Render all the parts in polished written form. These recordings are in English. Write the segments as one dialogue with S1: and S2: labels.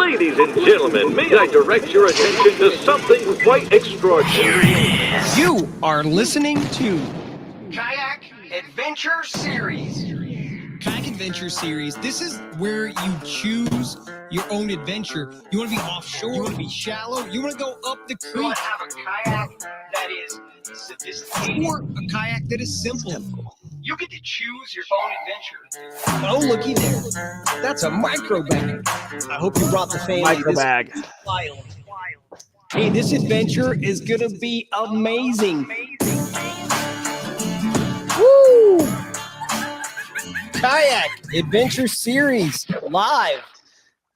S1: Ladies and gentlemen, may I direct your attention to something quite extraordinary?
S2: Here it is.
S3: You are listening to
S4: Kayak Adventure Series.
S3: Kayak Adventure Series. This is where you choose your own adventure. You want to be offshore, you want to be shallow, you want to go up the
S4: You
S3: creek,
S4: want to have a kayak that is sophisticated.
S3: or a kayak that is simple.
S4: You get to choose your own adventure.
S3: Oh, looky there. That's a micro bag. I hope you brought the family.
S5: Micro
S3: This
S5: bag.
S3: is wild. Hey, this adventure is going to be amazing. Woo! Kayak Adventure Series live.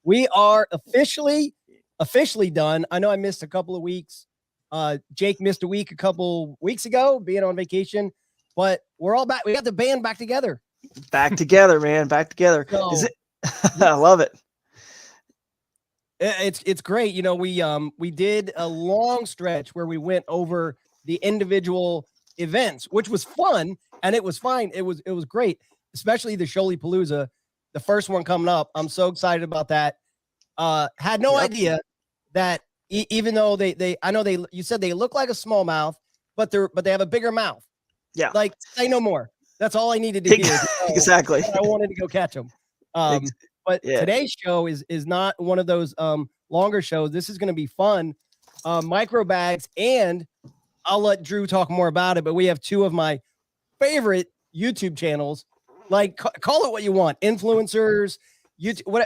S3: We are officially done. I know I missed a couple of weeks. Jake missed a week a couple weeks ago being on vacation, but we're all back. We got the band back together.
S5: Back together, man. Back together.
S3: So,
S5: Is it? I love it.
S3: It's great. You know, we did a long stretch where we went over the individual events, which was fun, and it was fine. It was great, especially the Shoaly Palooza, the first one coming up. I'm so excited about that. Had no idea that even though you said they look like a smallmouth, but they have a bigger mouth.
S5: Yeah.
S3: Like, say no more. That's all I needed to hear.
S5: Exactly.
S3: I wanted to go catch them. But today's show is not one of those longer shows. This is going to be fun. Micro bags, and I'll let Drew talk more about it, but we have two of my favorite YouTube channels. Like, call it what you want. Influencers, YouTube,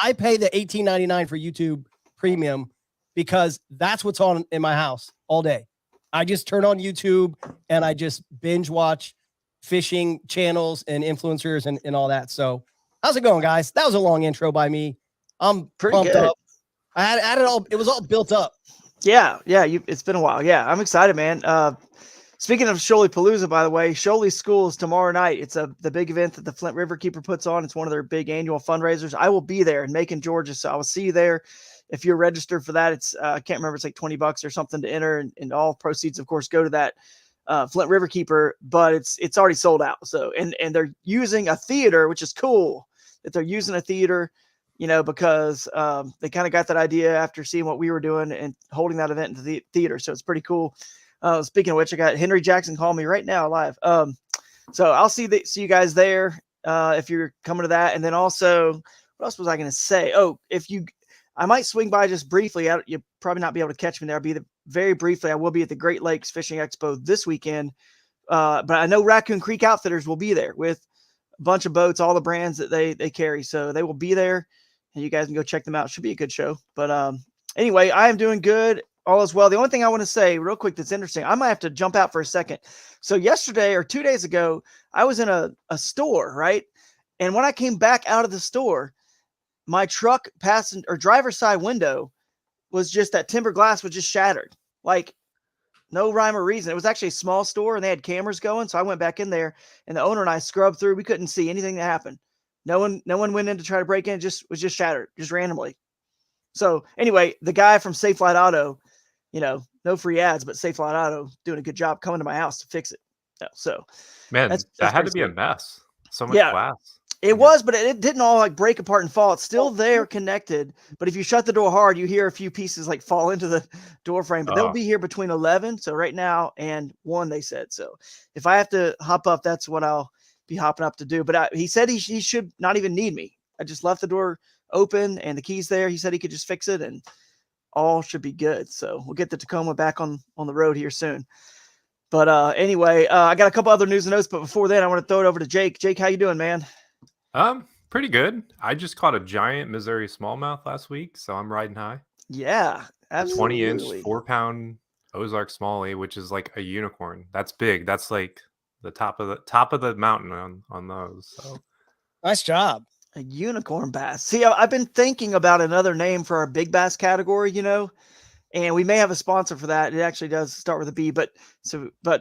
S3: I pay the $18.99 for YouTube Premium because that's what's on in my house all day. I just turn on YouTube and I just binge watch fishing channels and influencers and all that. So how's it going, guys? That was a long intro by me. I'm
S5: pretty
S3: pumped
S5: good.
S3: up. I had it all. It was all built up.
S5: Yeah. It's been a while. Yeah, I'm excited, man. Speaking of Shoaly Palooza, by the way, Shoaly School is tomorrow night. It's the big event that the Flint River Keeper puts on. It's one of their big annual fundraisers. I will be there in Macon, Georgia, so I will see you there. If you're registered for that, it's I can't remember, it's like $20 or something to enter, and all proceeds, of course, go to that Flint River Keeper. But it's already sold out. So and they're using a theater, which is cool that they're using a theater. You know, because they kind of got that idea after seeing what we were doing and holding that event in the theater. So it's pretty cool. Speaking of which, I got Henry Jackson calling me right now live. So I'll see you guys there if you're coming to that. And then also, what else was I going to say? Oh, I might swing by just briefly. You'll probably not be able to catch me there. Very briefly. I will be at the Great Lakes Fishing Expo this weekend. But I know Raccoon Creek Outfitters will be there with a bunch of boats, all the brands that they carry. So they will be there, and you guys can go check them out. Should be a good show. But anyway, I am doing good. All is well. The only thing I want to say real quick that's interesting, I might have to jump out for a second. So yesterday or 2 days ago, I was in a store, right? And when I came back out of the store, my truck driver's side window was just, that timber glass was just shattered. Like, no rhyme or reason. It was actually a small store and they had cameras going. So I went back in there and the owner and I scrubbed through. We couldn't see anything that happened. No one went in to try to break in. It was just shattered, just randomly. So anyway, the guy from Safe Flight Auto, you know, no free ads, but Safe Flight Auto doing a good job coming to my house to fix it. So
S6: man,
S5: that's
S6: that had to be a mess. So much glass.
S5: It was, but it didn't all like break apart and fall. It's still there connected. But if you shut the door hard, you hear a few pieces like fall into the door frame. But they'll be here between 11. So right now and 1, they said. So if I have to hop up, that's what I'll be hopping up to do. But he said he should not even need me. I just left the door open and the keys there. He said he could just fix it and all should be good. So we'll get the Tacoma back on the road here soon. But anyway, I got a couple other news and notes. But before then, I want to throw it over to Jake. Jake, how you doing, man?
S6: Pretty good. I just caught a giant Missouri smallmouth last week, so I'm riding high.
S5: Yeah, absolutely.
S6: 20-inch, 4-pound Ozark Smallie, which is like a unicorn. That's big. That's like the top of the mountain on those. So
S3: nice job.
S5: A unicorn bass. See, I've been thinking about another name for our big bass category, you know, and we may have a sponsor for that. It actually does start with a B, but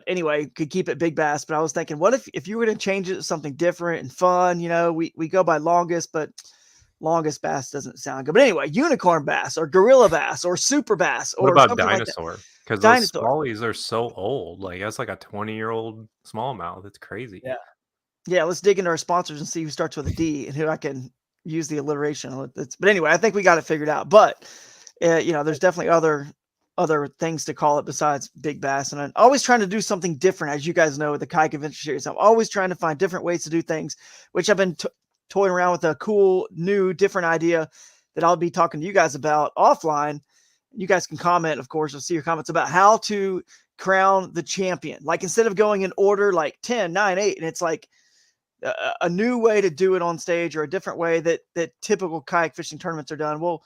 S5: anyway, could keep it big bass. But I was thinking, what if you were going to change it to something different and fun? You know, we go by longest, but longest bass doesn't sound good. But anyway, unicorn bass or gorilla bass or super bass.
S6: What
S5: or
S6: about dinosaur? Because those
S5: dinosaur.
S6: smallies are so old. Like that's like a 20-year-old smallmouth. It's crazy.
S5: Yeah. Let's dig into our sponsors and see who starts with a D and who I can use the alliteration. But anyway, I think we got it figured out. But there's definitely other things to call it besides big bass. And I'm always trying to do something different, as you guys know, with the kayak adventure series. I'm always trying to find different ways to do things, which I've been toying around with a cool, new, different idea that I'll be talking to you guys about offline. You guys can comment, of course. I'll see your comments about how to crown the champion. Like, instead of going in order like 10, 9, 8, and it's like a new way to do it on stage, or a different way that typical kayak fishing tournaments are done. Well,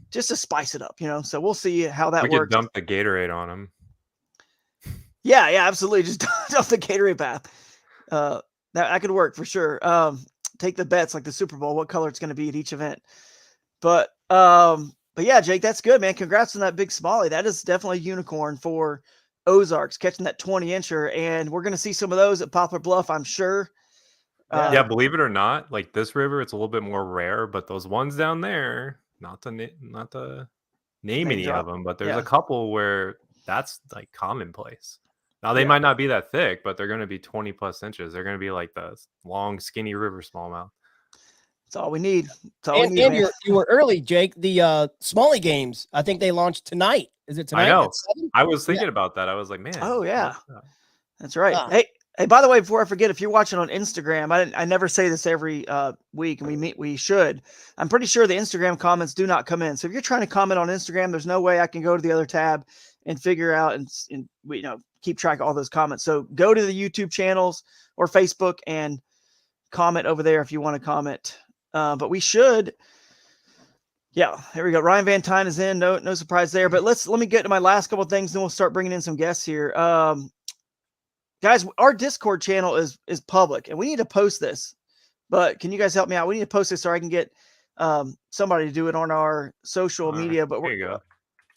S5: just to spice it up, so we'll see how that works.
S6: We could dump the Gatorade on him.
S5: Yeah, absolutely. Just dump the Gatorade bath. That could work for sure. Take the bets like the Super Bowl, what color it's going to be at each event. But yeah, Jake, that's good, man. Congrats on that big smallie. That is definitely a unicorn for Ozarks, catching that 20-incher, and we're going to see some of those at Poplar Bluff, I'm sure.
S6: Yeah, believe it or not, like this river, it's a little bit more rare, but those ones down there, not to name any of them, but there's a couple where that's like commonplace. Now they might not be that thick, but they're going to be 20 plus inches. They're going to be like the long, skinny river smallmouth.
S5: That's all we need.
S3: And you were early, Jake. The Smalley games, I think they launched tonight. Is it tonight?
S6: I know. I was thinking about that. I was like, man.
S5: Oh yeah, that's right. Hey, by the way, before I forget, if you're watching on Instagram, I never say this every week, and we should. I'm pretty sure the Instagram comments do not come in. So if you're trying to comment on Instagram, there's no way I can go to the other tab and figure out and keep track of all those comments. So go to the YouTube channels or Facebook and comment over there if you want to comment. But we should. Yeah, here we go. Ryan Van Tyne is in. No surprise there. But let me get to my last couple of things, then we'll start bringing in some guests here. Guys, our Discord channel is public, and we need to post this. But can you guys help me out? We need to post this so I can get somebody to do it on our social media. But
S6: there you go.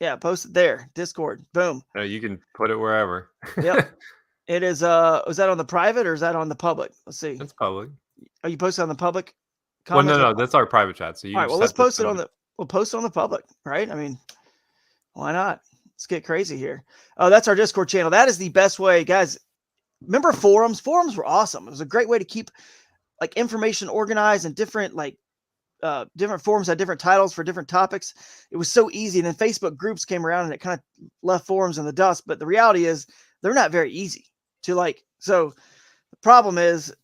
S5: Yeah, post it there. Discord. Boom.
S6: You can put it wherever.
S5: Yep. It is. Was that on the private or is that on the public? Let's see.
S6: It's public.
S5: Are you posted on the public?
S6: Well, no, that's our private chat. So
S5: all right. Well, let's post it on the. We'll post it on the public, right? I mean, why not? Let's get crazy here. Oh, that's our Discord channel. That is the best way, guys. Remember forums? Forums were awesome. It was a great way to keep like information organized and different different forums had different titles for different topics. It was so easy. And then Facebook groups came around and it kind of left forums in the dust. But the reality is they're not very easy to like. So the problem is,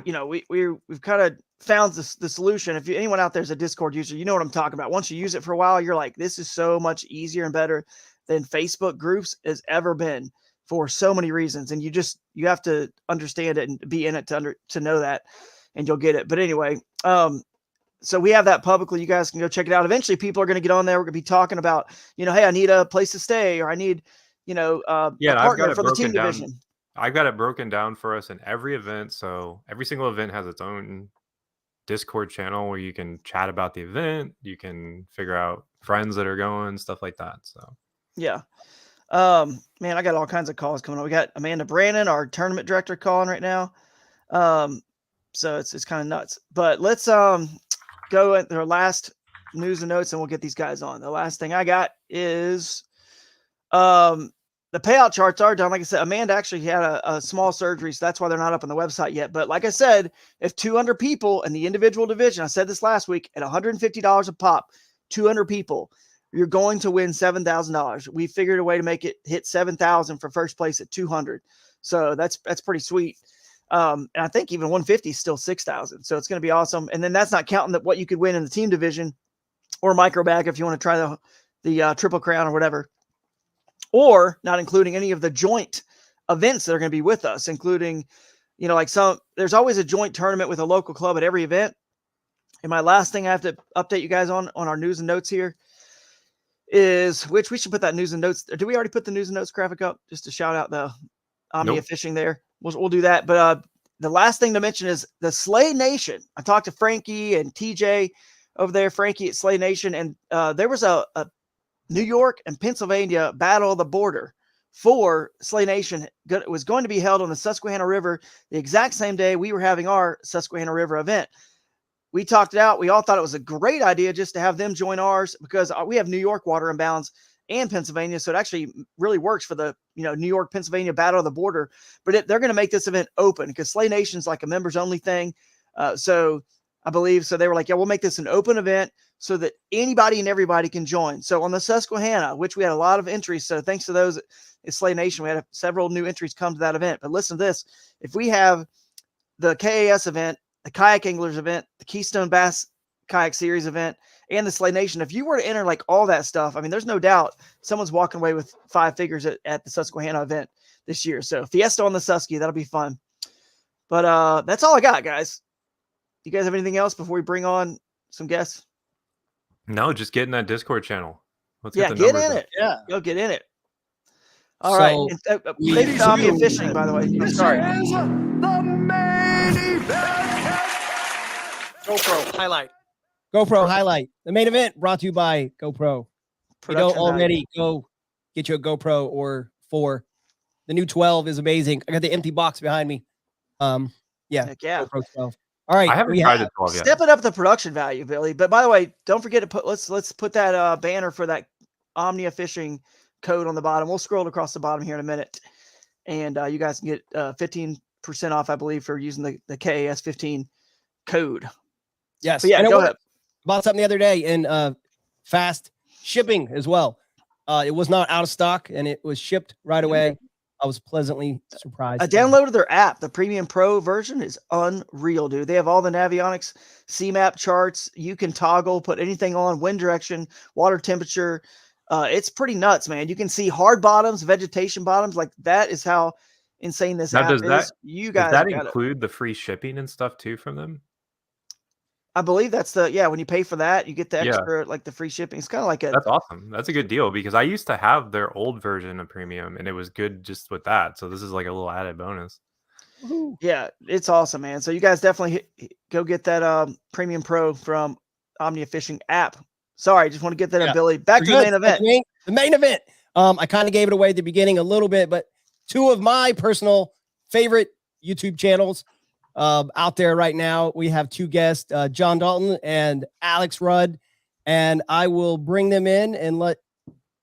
S5: we've kind of found the solution. If anyone out there is a Discord user, you know what I'm talking about. Once you use it for a while, you're like, this is so much easier and better than Facebook groups has ever been for so many reasons. And you have to understand it and be in it to know that, and you'll get it. But anyway, so we have that publicly. You guys can go check it out. Eventually people are going to get on there. We're going to be talking about, hey, I need a place to stay, or I need, a partner for the team division.
S6: I've got it broken down for us in every event. So every single event has its own Discord channel where you can chat about the event. You can figure out friends that are going, stuff like that. So
S5: yeah. Man, I got all kinds of calls coming on. We got Amanda Brannon, our tournament director, calling right now. So it's kind of nuts. But let's go at their last news and notes, and we'll get these guys on. The last thing I got is the payout charts are done. Like I said, Amanda actually had a small surgery, so that's why they're not up on the website yet. But like I said, if 200 people in the individual division, I said this last week, at $150 a pop, 200 people, you're going to win $7,000. We figured a way to make it hit $7,000 for first place at 200. So that's pretty sweet. And I think even 150 is still 6,000. So it's going to be awesome. And then that's not counting what you could win in the team division or micro bag if you want to try the Triple Crown or whatever, or not including any of the joint events that are going to be with us, including, there's always a joint tournament with a local club at every event. And my last thing I have to update you guys on our news and notes here is, which we should put that news and notes. Do we already put the news and notes graphic up just to shout out the Omnia Fishing there? We'll do that. But the last thing to mention is the Slay Nation. I talked to Frankie and TJ over there, Frankie at Slay Nation, and there was a New York and Pennsylvania battle of the border for Slay Nation. It was going to be held on the Susquehanna River the exact same day we were having our Susquehanna River event. We talked it out. We all thought it was a great idea just to have them join ours because we have New York water imbalance and Pennsylvania. So it actually really works for the, New York, Pennsylvania battle of the border, but they're going to make this event open because Slay Nation's like a members only thing. So I believe. So they were like, yeah, we'll make this an open event so that anybody and everybody can join. So on the Susquehanna, which we had a lot of entries. So thanks to those at Slay Nation, we had several new entries come to that event. But listen to this. If we have the KAS event, the Kayak Anglers event, the Keystone Bass Kayak Series event, and the Slay Nation, if you were to enter like all that stuff, I mean, there's no doubt someone's walking away with 5 figures at the Susquehanna event this year. So Fiesta on the Susky, that'll be fun. But that's all I got, guys. You guys have anything else before we bring on some guests?
S6: No, just get in that Discord channel. Let's
S5: get in it. Yeah, go get in it. All right. And, maybe Omnia Fishing, by the way. I'm sorry.
S1: The main event.
S3: GoPro highlight. GoPro highlight. The main event brought to you by GoPro. If you don't already, go get you a GoPro or 4. The new 12 is amazing. I got the empty box behind me. Yeah. GoPro 12. All right.
S6: I haven't tried the 12 yet.
S5: Stepping up the production value, Billy. But by the way, don't forget to put let's put that banner for that Omnia Fishing code on the bottom. We'll scroll across the bottom here in a minute. And you guys can get 15% off, I believe, for using the KAS 15 code.
S3: Yes.
S5: But yeah, go ahead.
S3: Bought something the other day in fast shipping as well. It was not out of stock and it was shipped right away. I was pleasantly surprised.
S5: I downloaded their app. The Premium Pro version is unreal, dude. They have all the Navionics CMAP charts. You can toggle, put anything on, wind direction, water temperature. It's pretty nuts, man. You can see hard bottoms, vegetation bottoms. Like that is how insane this app is. You guys
S6: does that include the free shipping and stuff too from them?
S5: I believe that's when you pay for that, you get the extra, like the free shipping. It's kind of like
S6: that's awesome. That's a good deal because I used to have their old version of Premium and it was good just with that. So this is like a little added bonus.
S5: Yeah, it's awesome, man. So you guys definitely go get that Premium Pro from Omnia Fishing app. Sorry, just want to get that up, Billy. Back to the main event.
S3: The main event. I kind of gave it away at the beginning a little bit, but 2 of my personal favorite YouTube channels out there right now. We have 2 guests, John Dalton and Alex Rudd, and I will bring them in and let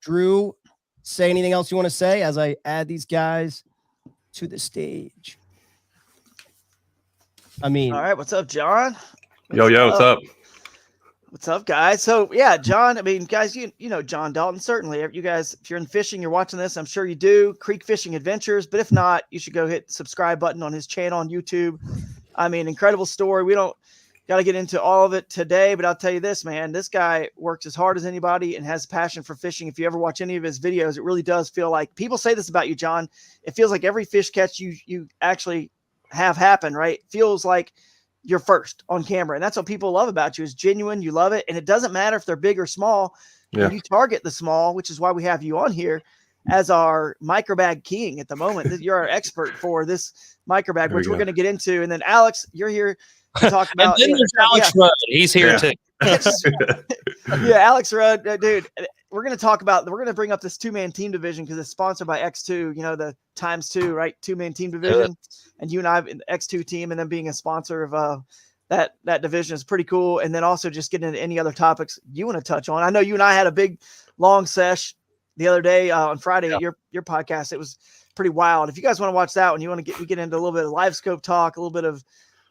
S3: Drew say anything else you want to say as I add these guys to the stage. All
S5: right, what's up, John?
S2: What's up?
S5: What's up, guys? So yeah, John, I mean, guys, you know John Dalton, certainly. You guys, if you're in fishing, you're watching this, I'm sure you do. Creek Fishing Adventures, but if not, you should go hit the subscribe button on his channel on YouTube. I mean, incredible story. We don't got to get into all of it today, but I'll tell you this, man, this guy works as hard as anybody and has passion for fishing. If you ever watch any of his videos, it really does feel like, people say this about you, John, it feels like every fish catch you actually have happen, right? It feels like you're first on camera. And that's what people love about you, is genuine. You love it. And it doesn't matter if they're big or small. Yeah. You target the small, which is why we have you on here as our microbag king at the moment. You're our expert for this microbag, which we're going to get into. And then Alex, you're here to talk about.
S7: And then there's Alex Rudd. He's here too.
S5: Yeah, Alex Rudd, dude. We're going to bring up this 2-man team division because it's sponsored by X2, you know, the ×2, right? 2-man team division. And you and I in the X2 team, and then being a sponsor of that division is pretty cool. And then also just getting into any other topics you want to touch on. I know you and I had a big long sesh the other day on Friday at your podcast. It was pretty wild. If you guys want to watch that one, you want to get into a little bit of live scope talk, a little bit of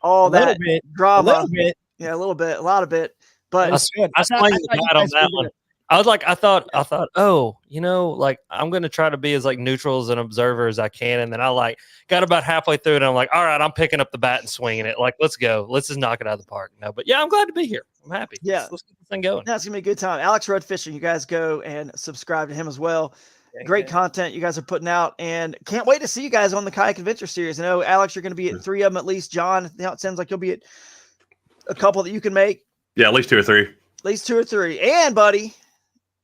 S5: all that drama. A little bit, a lot of it. But
S7: I swung the bat on that one. I thought, oh, you know, like I'm going to try to be as like neutral as an observer as I can. And then I got about halfway through it. And I'm like, all right, I'm picking up the bat and swinging it. Like, let's go. Let's just knock it out of the park. No, but yeah, I'm glad to be here. I'm happy.
S5: Yeah.
S7: Let's get this thing going.
S5: That's going to be a good time. Alex Rudd Fishing, you guys go and subscribe to him as well. Great content you guys are putting out, and can't wait to see you guys on the Kayak Adventure Series. I know, Alex, you're going to be at 3 of them at least. John, it sounds like you'll be at a couple that you can make.
S2: Yeah, at least 2 or 3.
S5: At least 2 or 3. And, buddy,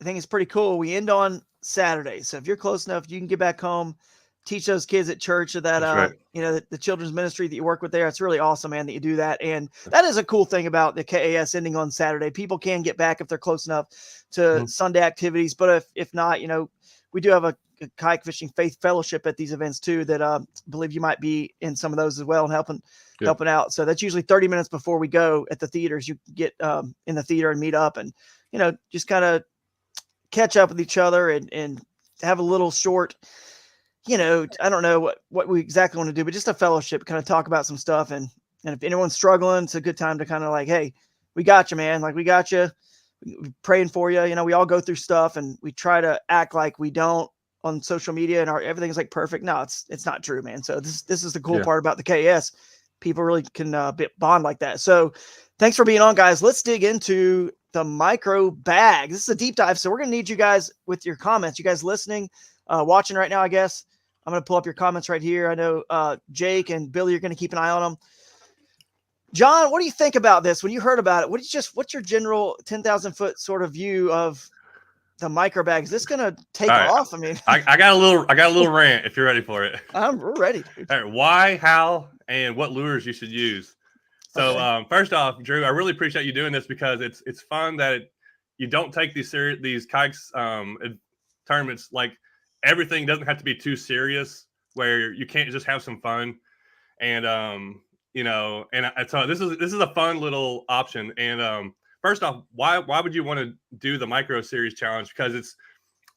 S5: I think it's pretty cool. We end on Saturday. So if you're close enough, you can get back home, teach those kids at church of that,
S2: right.
S5: You know, the children's ministry that you work with there. It's really awesome, man, that you do that. And that is a cool thing about the KAS ending on Saturday. People can get back if they're close enough to Sunday activities. But if not, you know, we do have a kayak fishing faith fellowship at these events too, that I believe you might be in some of those as well and helping out. So that's usually 30 minutes before we go at the theaters. You get in the theater and meet up and, you know, just kind of catch up with each other and have a little short, you know, I don't know what we exactly want to do, but just a fellowship, kind of talk about some stuff and And if anyone's struggling, it's a good time to kind of like, hey, we got you, man. Like, we got you. We're praying for you. You know, we all go through stuff, and we try to act like we don't on social media and everything's like perfect. No, it's not true, man. So this is the cool part about the KAS. People really can bond like that. So thanks for being on, guys. Let's dig into the micro bag. This is a deep dive. So we're going to need you guys with your comments. You guys listening, watching right now, I guess. I'm going to pull up your comments right here. I know Jake and Billy are going to keep an eye on them. John, what do you think about this? When you heard about it, what's your general 10,000 foot sort of view of the micro bag? Is this going to take off? I mean,
S2: I got a little rant if you're ready for it.
S5: We're ready.
S2: All right, why, how, and what lures you should use. So first off, Drew, I really appreciate you doing this because it's fun that you don't take these kayaks tournaments, like everything doesn't have to be too serious where you can't just have some fun. And you know, and so this is a fun little option. And first off, why would you want to do the micro series challenge? Because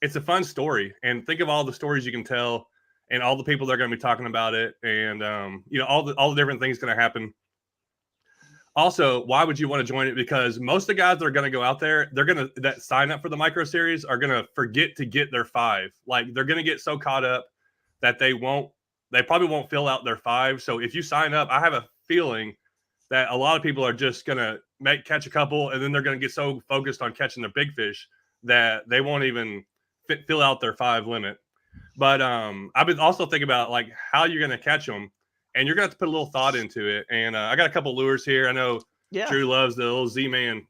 S2: it's a fun story, and think of all the stories you can tell and all the people that are going to be talking about it, and you know, all the different things going to happen. Also, why would you want to join it? Because most of the guys that are going to go out there, that sign up for the micro series are going to forget to get their 5. Like, they're going to get so caught up that they probably won't fill out their 5. So if you sign up, I have a feeling that a lot of people are just going to catch a couple, and then they're going to get so focused on catching their big fish that they won't even fill out their 5 limit. But I've been also thinking about like how you're going to catch them. And you're going to have to put a little thought into it. And I got a couple lures here. I know Drew loves the little Z-Man.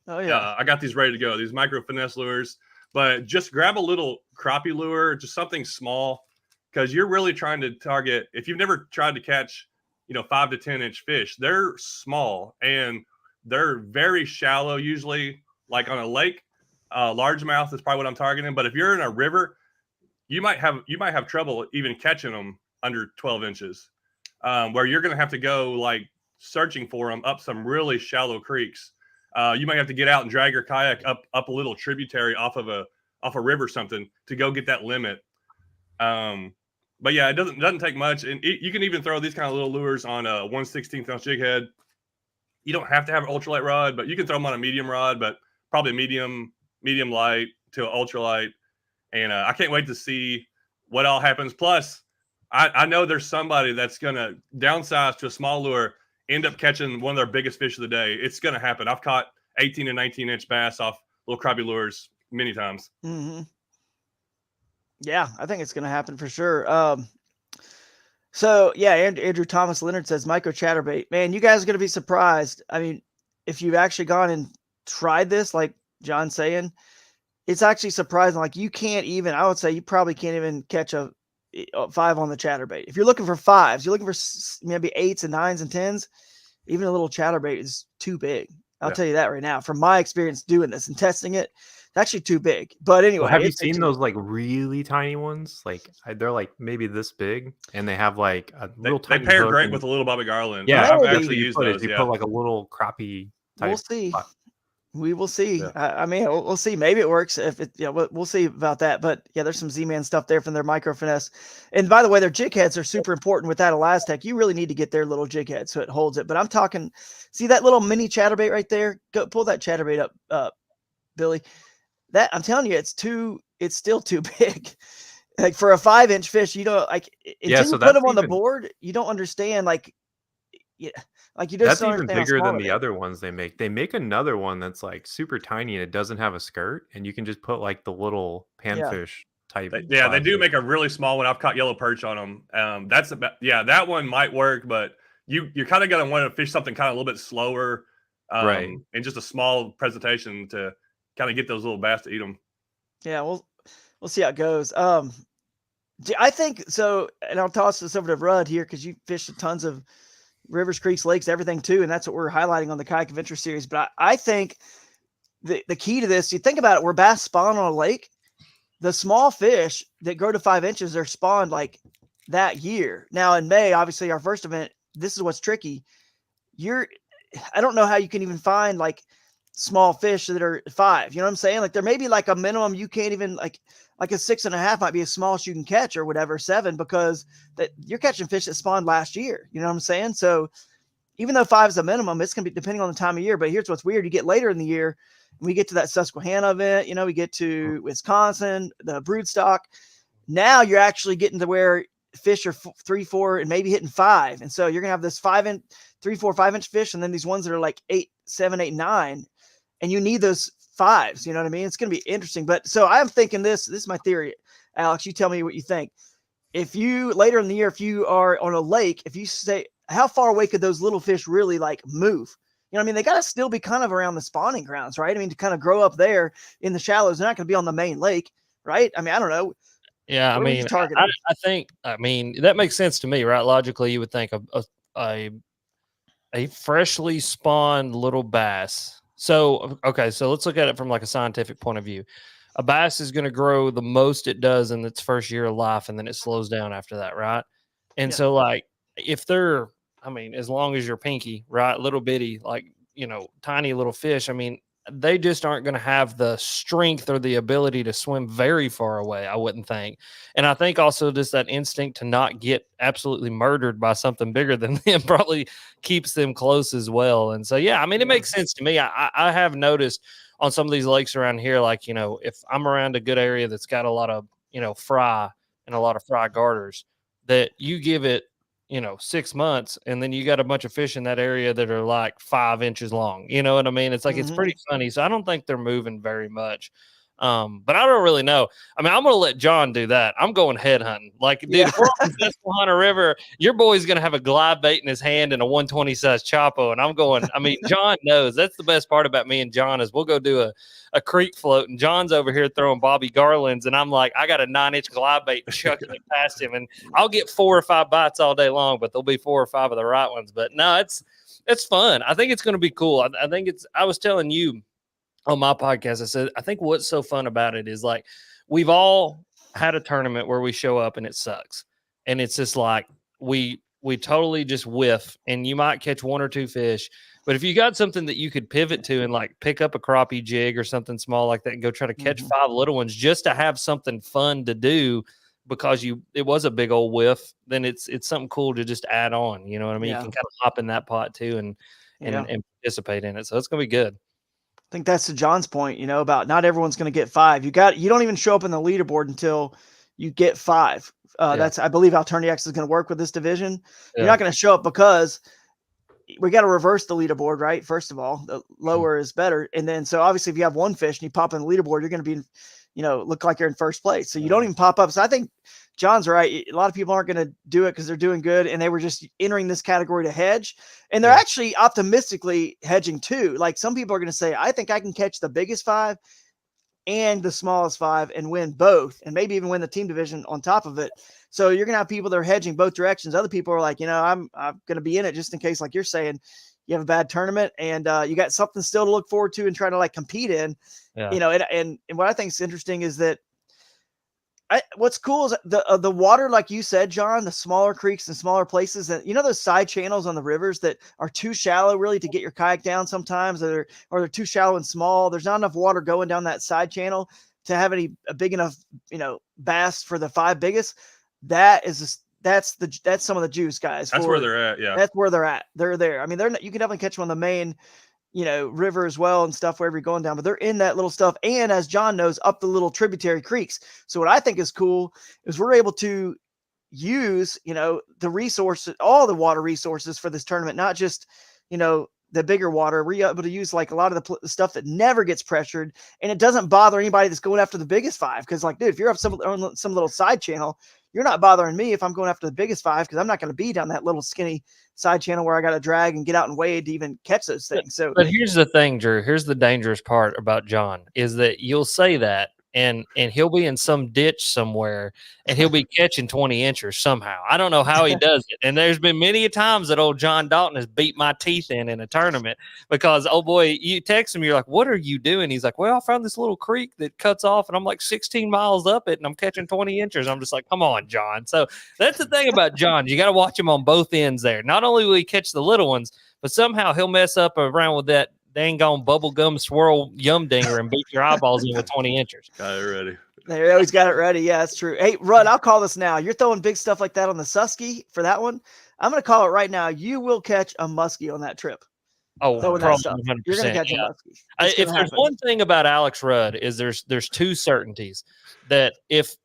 S5: Oh, yeah.
S2: I got these ready to go, these micro finesse lures. But just grab a little crappie lure, just something small, because you're really trying to target. If you've never tried to catch, 5 to 10 inch fish, they're small and they're very shallow usually. Like on a lake, largemouth is probably what I'm targeting. But if you're in a river, you might have trouble even catching them under 12 inches. Where you're going to have to go like searching for them up some really shallow creeks. You might have to get out and drag your kayak up a little tributary off a river or something to go get that limit. But yeah, it doesn't take much, and you can even throw these kind of little lures on a 1/16 ounce jig head. You don't have to have an ultralight rod, but you can throw them on a medium rod, but probably medium light to an ultralight. And I can't wait to see what all happens. Plus, I know there's somebody that's going to downsize to a small lure, end up catching one of their biggest fish of the day. It's going to happen. I've caught 18 and 19 inch bass off little crappie lures many times.
S5: Mm-hmm. Yeah, I think it's going to happen for sure. So yeah, Andrew Thomas Leonard says micro chatterbait. Man, you guys are going to be surprised. I mean, if you've actually gone and tried this, like John's saying, it's actually surprising. Like I would say you probably can't even catch a 5 on the chatterbait. If you're looking for 5s, you're looking for maybe 8s and 9s and 10s, even a little chatterbait is too big. I'll tell you that right now. From my experience doing this and testing it, it's actually too big. But anyway,
S6: have you seen those like really tiny ones? Like they're like maybe this big, and they have like a little tiny.
S2: They pair great with a little Bobby Garland.
S6: Yeah,
S2: I've actually used those.
S6: You put like a little crappie type.
S5: We'll see.
S6: Spot.
S5: We will see.
S2: Yeah.
S5: I mean, we'll see. Maybe it works. We'll see about that. But yeah, there's some Z-Man stuff there from their micro finesse. And by the way, their jig heads are super important with that Elastec. You really need to get their little jig head so it holds it. But I'm talking, see that little mini chatterbait right there? Go pull that chatterbait up, Billy. That I'm telling you, it's still too big. Like for a 5-inch fish, until you put them on the board, you don't understand. Like you just
S6: that's even bigger than the other ones they make. They make another one that's like super tiny and it doesn't have a skirt, and you can just put like the little panfish type.
S2: They do make a really small one. I've caught yellow perch on them. That one might work, but you're kind of gonna want to fish something kind of a little bit slower,
S6: right?
S2: And just a small presentation to kind of get those little bass to eat them.
S5: Yeah, we'll see how it goes. I think so, and I'll toss this over to Rudd here because you fished tons of rivers, creeks, lakes, everything too, and that's what we're highlighting on the Kayak Adventure series. But I think the key to this, you think about it, where bass spawn on a lake, the small fish that grow to 5 inches are spawned like that year. Now in May, obviously our first event, this is what's tricky. I don't know how you can even find like small fish that are 5. You know what I'm saying? Like there may be like a minimum you can't even like a 6.5 might be as smallest you can catch or whatever, 7, because that you're catching fish that spawned last year. You know what I'm saying? So even though 5 is the minimum, it's going to be depending on the time of year. But here's what's weird. You get later in the year, we get to that Susquehanna event, we get to Wisconsin, the broodstock. Now you're actually getting to where fish are 3, 4, and maybe hitting 5. And so you're going to have this 3, 4, 5-inch fish. And then these ones that are like 8, 7, 8, 9. And you need those 5s. You know what I mean? It's going to be interesting. But so I'm thinking this is my theory. Alex, you tell me what you think. If you later in the year, if you are on a lake, if you say, how far away could those little fish really like move? You know what I mean? They got to still be kind of around the spawning grounds, right? I mean, to kind of grow up there in the shallows, they're not going to be on the main lake, right? I mean, I don't know.
S7: Yeah,
S5: What
S7: I mean, I think, that makes sense to me, right? Logically, you would think a freshly spawned little bass. So, okay, so let's look at it from like a scientific point of view. A bass is going to grow the most it does in its first year of life, and then it slows down after that, right? And so, like, if they're, as long as you're pinky, right, little bitty, like, tiny little fish, they just aren't going to have the strength or the ability to swim very far away, I wouldn't think. And I think also just that instinct to not get absolutely murdered by something bigger than them probably keeps them close as well. And so, yeah, it makes sense to me. I have noticed on some of these lakes around here, like, if I'm around a good area that's got a lot of, fry and a lot of fry garters, that you give it, 6 months, and then you got a bunch of fish in that area that are like 5 inches long. You know what I mean? It's like, it's pretty funny. So I don't think they're moving very much. But I don't really know. I'm going to let John do that. I'm going head hunting. Like, dude, if we're on the Susquehanna River, your boy's going to have a glide bait in his hand and a 120 size Chapo. And I'm going, John knows. That's the best part about me and John is we'll go do a creek float, and John's over here throwing Bobby Garlands, and I'm like, I got a 9-inch glide bait chucking it past him, and I'll get 4 or 5 bites all day long, but there'll be 4 or 5 of the right ones. But no, it's fun. I think it's going to be cool. I was telling you on my podcast, I said, I think what's so fun about it is, like, we've all had a tournament where we show up and it sucks. And it's just like, we totally just whiff, and you might catch 1 or 2 fish. But if you got something that you could pivot to and like pick up a crappie jig or something small like that and go try to catch 5 little ones just to have something fun to do because it was a big old whiff, then it's something cool to just add on. You know what I mean? You can kind of hop in that pot too and participate in it. So it's going to be good.
S5: I think that's to John's point, about not everyone's going to get 5. You don't even show up in the leaderboard until you get 5. That's, I believe, how Tourney X is going to work with this division. You're not going to show up because we got to reverse the leaderboard, right? First of all, the lower is better. And then, so obviously if you have 1 fish and you pop in the leaderboard, you're going to be, look like you're in first place. So you don't even pop up. So I think John's right. A lot of people aren't going to do it because they're doing good, and they were just entering this category to hedge. And they're actually optimistically hedging too. Like, some people are going to say, I think I can catch the biggest 5 and the smallest 5 and win both, and maybe even win the team division on top of it. So you're going to have people that are hedging both directions. Other people are like, I'm going to be in it just in case, like you're saying, you have a bad tournament and you got something still to look forward to and try to like compete in, and what I think is interesting is that what's cool is the water, like you said, John, the smaller creeks and smaller places that, those side channels on the rivers that are too shallow really to get your kayak down sometimes, or they're too shallow and small. There's not enough water going down that side channel to have a big enough, bass for the 5 biggest. That's some of the juice, guys.
S2: That's where they're at. Yeah.
S5: That's where they're at. They're there. You can definitely catch them on the main, river as well and stuff wherever you're going down, but they're in that little stuff. And as John knows, up the little tributary creeks. So what I think is cool is we're able to use, the resources, all the water resources for this tournament, not just, the bigger water. We're able to use like a lot of the stuff that never gets pressured, and it doesn't bother anybody that's going after the biggest 5. Cause like, dude, if you're up some little side channel, you're not bothering me if I'm going after the biggest 5, because I'm not going to be down that little skinny side channel where I got to drag and get out and wade to even catch those things. So,
S7: but here's the thing, Drew. Here's the dangerous part about John is that you'll say that, and he'll be in some ditch somewhere, and he'll be catching 20 inchers somehow. I don't know how he does it. And there's been many a times that old John Dalton has beat my teeth in a tournament because, oh boy, you text him, you're like, what are you doing? He's like, well, I found this little creek that cuts off, and I'm like 16 miles up it, and I'm catching 20 inchers. I'm just like, come on, John. So that's the thing about John. You got to watch him on both ends there. Not only will he catch the little ones, but somehow he'll mess up around with that dang on bubblegum swirl yum dinger and beat your eyeballs in with 20 inchers.
S2: Got it ready.
S5: They always got it ready. Yeah, that's true. Hey, Rudd, I'll call this now. You're throwing big stuff like that on the Susky for that one. I'm going to call it right now. You will catch a muskie on that trip.
S7: Oh,
S5: Throwing that
S7: probably
S5: stuff.
S7: 100%.
S5: You're going to catch a
S7: yeah.
S5: muskie.
S7: If there's one thing about Alex Rudd is there's two certainties that if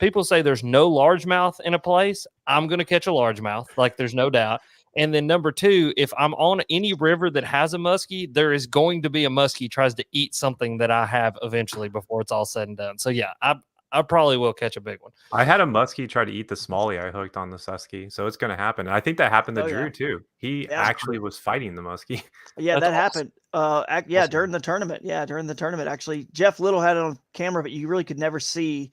S7: people say there's no largemouth in a place, I'm going to catch a largemouth. Like there's no doubt. And then number two, if I'm on any river that has a muskie, there is going to be a muskie tries to eat something that I have eventually before it's all said and done. So yeah, I probably will catch a big one.
S6: I had a muskie try to eat the smallie I hooked on the Susky, so it's going to happen. And I think that happened to Drew too. He actually was fighting the muskie.
S5: Yeah,
S7: That's
S5: that happened.
S7: awesome.
S5: During the tournament. Yeah, during the tournament. Actually, Jeff Little had it on camera, but you really could never see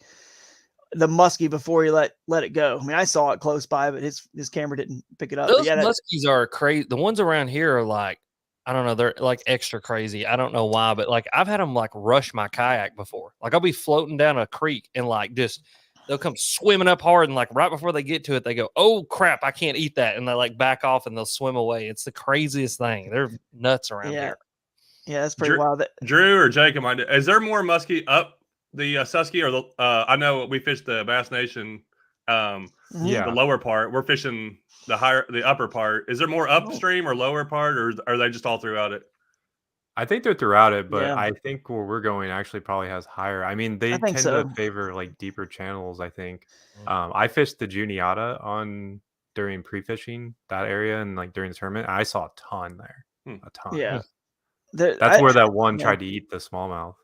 S5: the muskie before he let it go. I mean, I saw it close by, but his camera didn't pick it up.
S7: Those muskies are crazy. The ones around here are like, I don't know, they're like extra crazy. I don't know why, but like I've had them like rush my kayak before. Like I'll be floating down a creek and like just they'll come swimming up hard and like right before they get to it, they go, "Oh crap, I can't eat that," and they like back off and they'll swim away. It's the craziest thing. They're nuts around here.
S5: Yeah, that's pretty wild.
S2: Drew or Jacob, is there more muskie up the Susky or the? I know we fished the Bass Nation, the lower part. We're fishing the upper part. Is there more upstream or lower part, or are they just all throughout it?
S6: I think they're throughout it, but I think where we're going actually probably has higher. I mean, they tend to favor like deeper channels. I think. I fished the Juniata during pre-fishing that area and like during the tournament. I saw a ton there, a ton.
S5: Yeah,
S6: that's where that one tried to eat the smallmouth.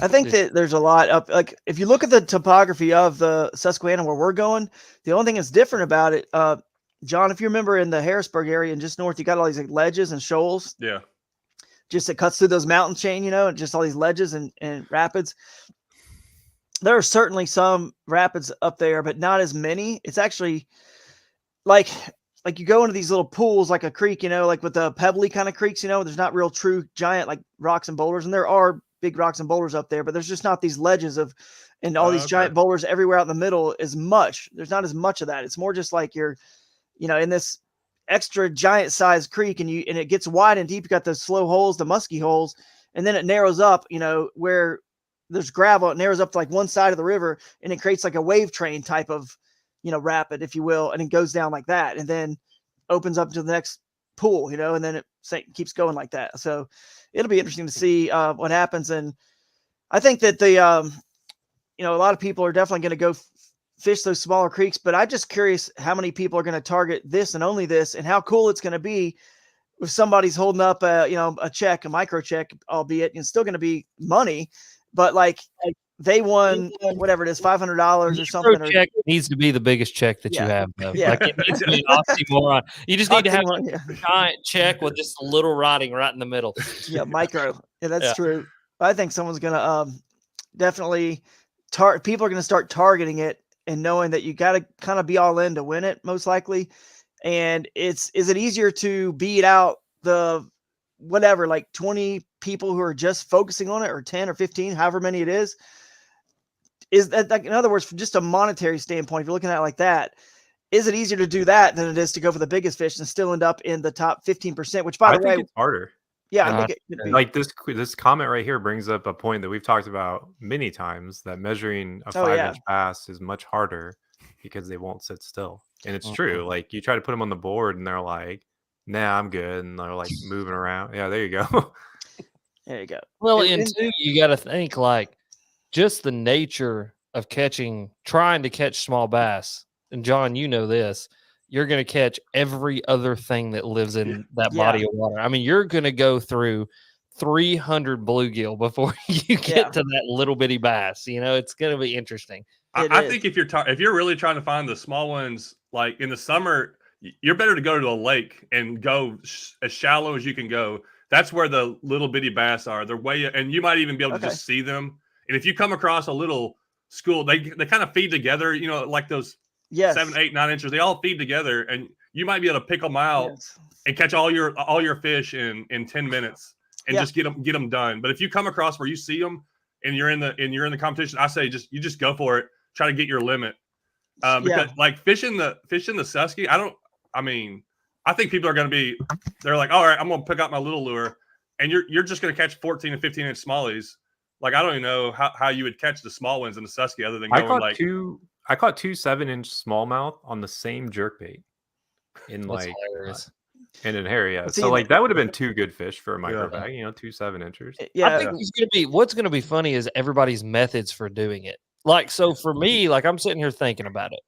S5: I think that there's a lot of like if you look at the topography of the Susquehanna where we're going, the only thing that's different about it, John, if you remember in the Harrisburg area and just north, you got all these like ledges and shoals.
S2: Yeah.
S5: Just it cuts through those mountain chain, and just all these ledges and rapids. There are certainly some rapids up there, but not as many. It's actually like you go into these little pools like a creek, like with the pebbly kind of creeks, there's not real true giant like rocks and boulders. And there are big rocks and boulders up there, but there's just not these ledges and all these giant boulders everywhere out in the middle as much. There's not as much of that. It's more just like you're, in this extra giant sized creek and it gets wide and deep. You got those slow holes, the musky holes, and then it narrows up, where there's gravel. It narrows up to like one side of the river and it creates like a wave train type of, rapid, if you will. And it goes down like that and then opens up to the next pool, and then it keeps going like that. So it'll be interesting to see what happens. And I think that a lot of people are definitely going to go fish those smaller creeks, but I'm just curious how many people are going to target this and only this, and how cool it's going to be if somebody's holding up a check, a micro check, albeit it's still going to be money, but like they won whatever it is, $500 or something.
S7: Check needs to be the biggest check that you have. Though. Yeah. Like it needs to be an oxymoron. You just need to have a giant check with just a little writing right in the middle.
S5: Yeah, micro. Yeah, that's true. I think someone's going to definitely people are going to start targeting it and knowing that you got to kind of be all in to win it, most likely. And is it easier to beat out the whatever, like 20 people who are just focusing on it, or 10 or 15, however many it is? Is that, like, in other words, from just a monetary standpoint, if you're looking at it like that, is it easier to do that than it is to go for the biggest fish and still end up in the top 15%? Which, by the way,
S6: it's harder.
S5: Yeah, I think it could be.
S6: Like this comment right here brings up a point that we've talked about many times, that measuring a 5-inch bass is much harder because they won't sit still. And it's true. Like you try to put them on the board and they're like, "Nah, I'm good," and they're like moving around. Yeah, there you go.
S5: There you go.
S7: Well, and two, you got to think like just the nature of trying to catch small bass. And John, you know this. You're going to catch every other thing that lives in that body of water. I mean, you're going to go through 300 bluegill before you get to that little bitty bass. It's going to be interesting.
S2: I think if you're really trying to find the small ones, like in the summer, you're better to go to a lake and go as shallow as you can go. That's where the little bitty bass are. They're and you might even be able to just see them. And if you come across a little school, they kind of feed together, like those 7, 8, 9 inches, they all feed together, and you might be able to pick them out and catch all your fish in 10 minutes and just get them done. But if you come across where you see them and you're in the competition, I say you just go for it. Try to get your limit. Because like fishing the Susky, I think people are going to be, they're like, all right, I'm going to pick up my little lure, and you're just going to catch 14 and 15 inch smallies. Like, I don't even know how you would catch the small ones in the Susky other than going
S6: I caught two 7-inch smallmouth on the same jerkbait in
S7: That's
S6: like
S7: hilarious.
S6: in an area.
S5: Let's
S6: So
S5: see.
S6: like that would have been 2 good fish for a micro bag, 2 7-inchers.
S7: I
S5: Yeah.
S7: think what's gonna be funny is everybody's methods for doing it. Like, so for me, like I'm sitting here thinking about it.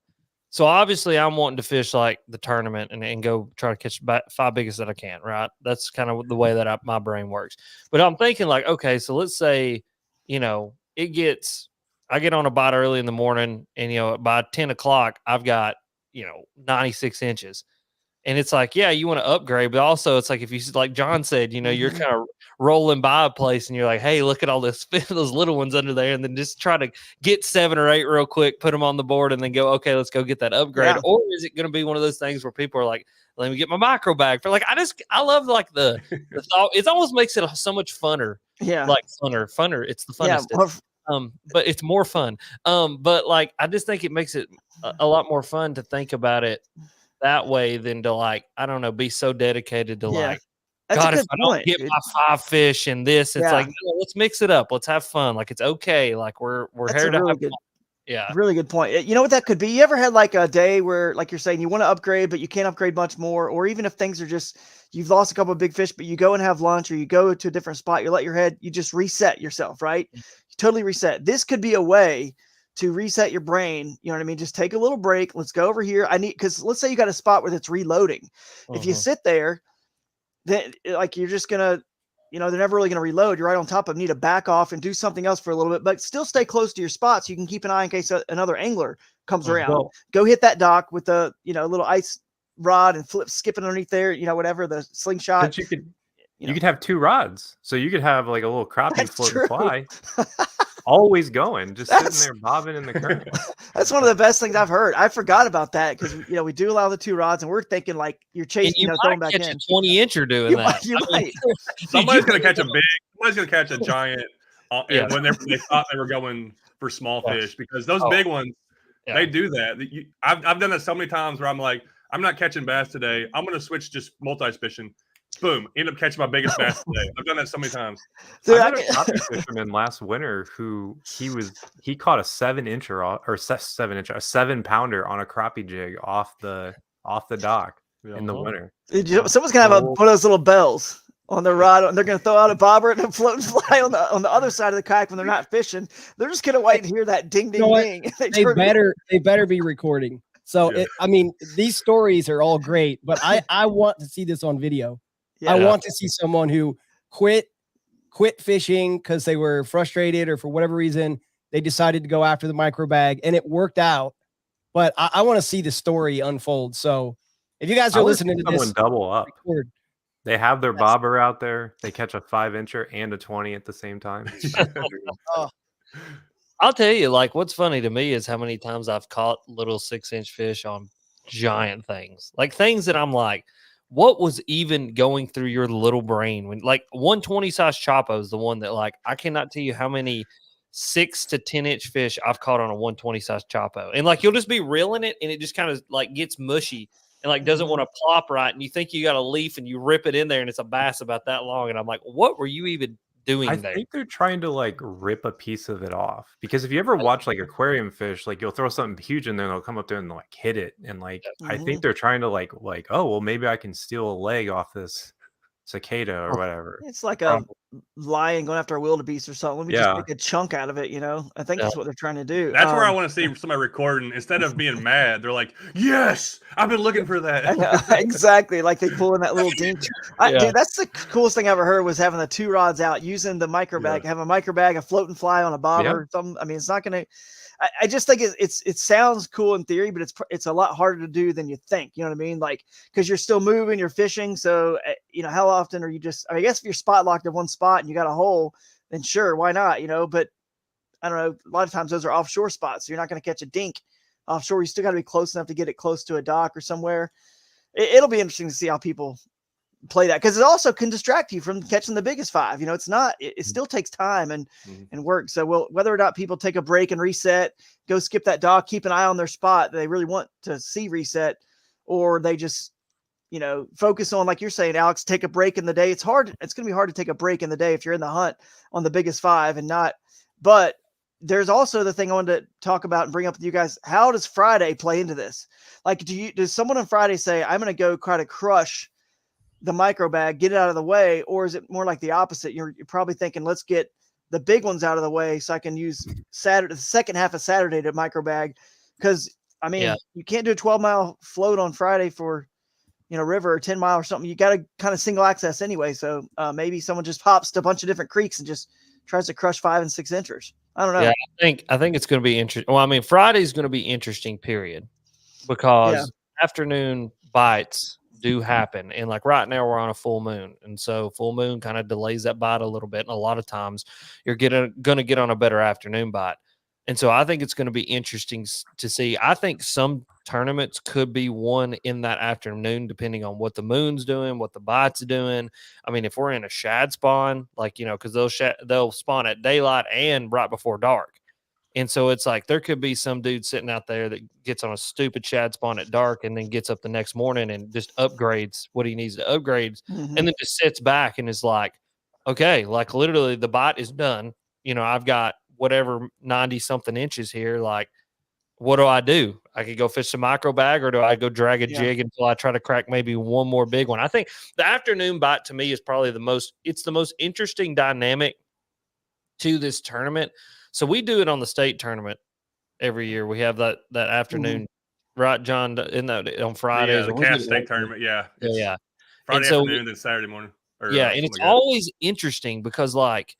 S7: So obviously I'm wanting to fish like the tournament and go try to catch 5 biggest that I can, right? That's kind of the way that my brain works. But I'm thinking like, okay, so let's say, I get on a bite early in the morning and, by 10 o'clock, I've got, 96 inches. And it's like, yeah, you want to upgrade, but also it's like if you like John said, you're kind of rolling by a place and you're like, hey, look at all this those little ones under there, and then just try to get 7 or 8 real quick, put them on the board, and then go, okay, let's go get that upgrade.
S5: Yeah.
S7: Or is it going to be one of those things where people are like, let me get my micro bag for like I love like the thought. It almost makes it so much funner.
S5: Yeah.
S7: Like funner. It's the funnest.
S5: Yeah.
S7: But it's more fun. But like I just think it makes it a lot more fun to think about it that way than to like, I don't know, be so dedicated to like,
S5: That's
S7: God,
S5: a
S7: if
S5: good
S7: I
S5: point,
S7: don't get
S5: dude.
S7: my 5 fish and this, it's like, no, let's mix it up. Let's have fun. Like it's okay. Like we're
S5: That's
S7: here
S5: a
S7: to
S5: really
S7: have
S5: good,
S7: fun. Yeah.
S5: really good point. You know what that could be? You ever had like a day where, like you're saying, you want to upgrade, but you can't upgrade much more, or even if things are just you've lost a couple of big fish, but you go and have lunch, or you go to a different spot, you just reset yourself, right? You totally reset. This could be a way to reset your brain. You know what I mean? Just take a little break. Let's go over here. Because let's say you got a spot where it's reloading. If you sit there, then like you're just gonna, they're never really gonna reload. You're right on top of them. You need to back off and do something else for a little bit, but still stay close to your spot so you can keep an eye in case another angler comes around. Go hit that dock with the little ice rod and skipping underneath there. Whatever the slingshot.
S6: But you could have 2 rods, so you could have like a little crappie float and fly. Always going, just sitting there bobbing in the current.
S5: That's one of the best things I've heard. I forgot about that because we do allow the 2 rods, and we're thinking like you're chasing, throwing back in.
S7: A 20-incher doing that.
S5: You might.
S2: Somebody's gonna catch a giant when they thought they were going for small fish, because those big ones, they do that. I've done that so many times where I'm like, I'm not catching bass today. I'm gonna switch just multi-fishing. Boom! End up catching my biggest bass today. I've done that so many times.
S6: I had a crappie fisherman last winter who he caught a 7-incher or 7-incher, a 7-pounder on a crappie jig off the dock in the winter.
S5: Someone's gonna have one of those little bells on the rod, and they're gonna throw out a bobber and a float and fly on the other side of the kayak when they're not fishing. They're just gonna wait and hear that ding ding ding.
S3: They better be recording. So these stories are all great, but I want to see this on video. I want to see someone who quit fishing because they were frustrated or for whatever reason they decided to go after the micro bag and it worked out. But I want to see the story unfold. So if you guys are listening to this,
S6: double up. They have their bobber out there. They catch a 5-incher and a 20 at the same time.
S7: I'll tell you, like, what's funny to me is how many times I've caught little 6-inch fish on giant things, like things that I'm like, what was even going through your little brain when like 120 size Chapo is the one that like, I cannot tell you how many 6 to 10-inch fish I've caught on a 120 size Chapo. And like, you'll just be reeling it and it just kind of like gets mushy and like doesn't want to plop right. And you think you got a leaf and you rip it in there and it's a bass about that long. And I'm like, what were you even doing there?
S6: I think they're trying to like rip a piece of it off, because if you ever watch like aquarium fish, like you'll throw something huge in there and they'll come up there and like hit it. And like, I think they're trying to like, oh, well, maybe I can steal a leg off this cicada or whatever.
S5: It's like a lion going after a wildebeest or something. Let me just make a chunk out of it, I think that's what they're trying to do.
S2: That's where I want to see somebody recording. Instead of being mad, they're like, yes, I've been looking for that.
S5: Exactly. Like they pull in that little dink. Dude, that's the coolest thing I ever heard, was having the 2 rods out, using the micro bag, have a micro bag, a float and fly on a bobber or something. I mean, it's not going to, I just think it sounds cool in theory, but it's a lot harder to do than you think. You know what I mean? Like, because you're still moving, you're fishing. So, how often are you just, I guess if you're spot locked in one spot and you got a hole, then sure, why not? But I don't know. A lot of times those are offshore spots. So you're not going to catch a dink offshore. You still got to be close enough to get it close to a dock or somewhere. It'll be interesting to see how people play that, because it also can distract you from catching the biggest 5. It's not, it still takes time and work. So whether or not people take a break and reset, go skip that dock, keep an eye on their spot that they really want to see reset, or they just, focus on, like you're saying, Alex, take a break in the day. It's hard. It's going to be hard to take a break in the day if you're in the hunt on the biggest 5 and not, but there's also the thing I wanted to talk about and bring up with you guys. How does Friday play into this? Like, does someone on Friday say, I'm going to go try to crush the micro bag, get it out of the way? Or is it more like the opposite? You're probably thinking, let's get the big ones out of the way so I can use the second half of Saturday to micro bag. Because, I mean, you can't do a 12-mile float on Friday for, river or 10 mile or something. You got to kind of single access anyway. So maybe someone just hops to a bunch of different creeks and just tries to crush 5 and 6 inchers. I don't know.
S7: Yeah, I think it's going to be interesting. Well, I mean, Friday's going to be interesting, period, because afternoon bites do happen. And like right now we're on a full moon. And so full moon kind of delays that bite a little bit. And a lot of times you're going to get on a better afternoon bite. And so I think it's going to be interesting to see. I think some tournaments could be won in that afternoon, depending on what the moon's doing, what the bite's doing. I mean, if we're in a shad spawn, like, because they'll spawn at daylight and right before dark. And so it's like there could be some dude sitting out there that gets on a stupid shad spawn at dark and then gets up the next morning and just upgrades what he needs to upgrade, and then just sits back and is like, okay, like literally the bite is done. I've got whatever 90 something inches here. Like, what do? I could go fish the micro bag, or do I go drag a jig until I try to crack maybe one more big one? I think the afternoon bite to me is probably the most interesting dynamic to this tournament. So we do it on the state tournament every year. We have that afternoon, right, John? In that on Fridays,
S2: the KAS state tournament. Yeah. Friday afternoon, then Saturday morning.
S7: And it's always interesting because like,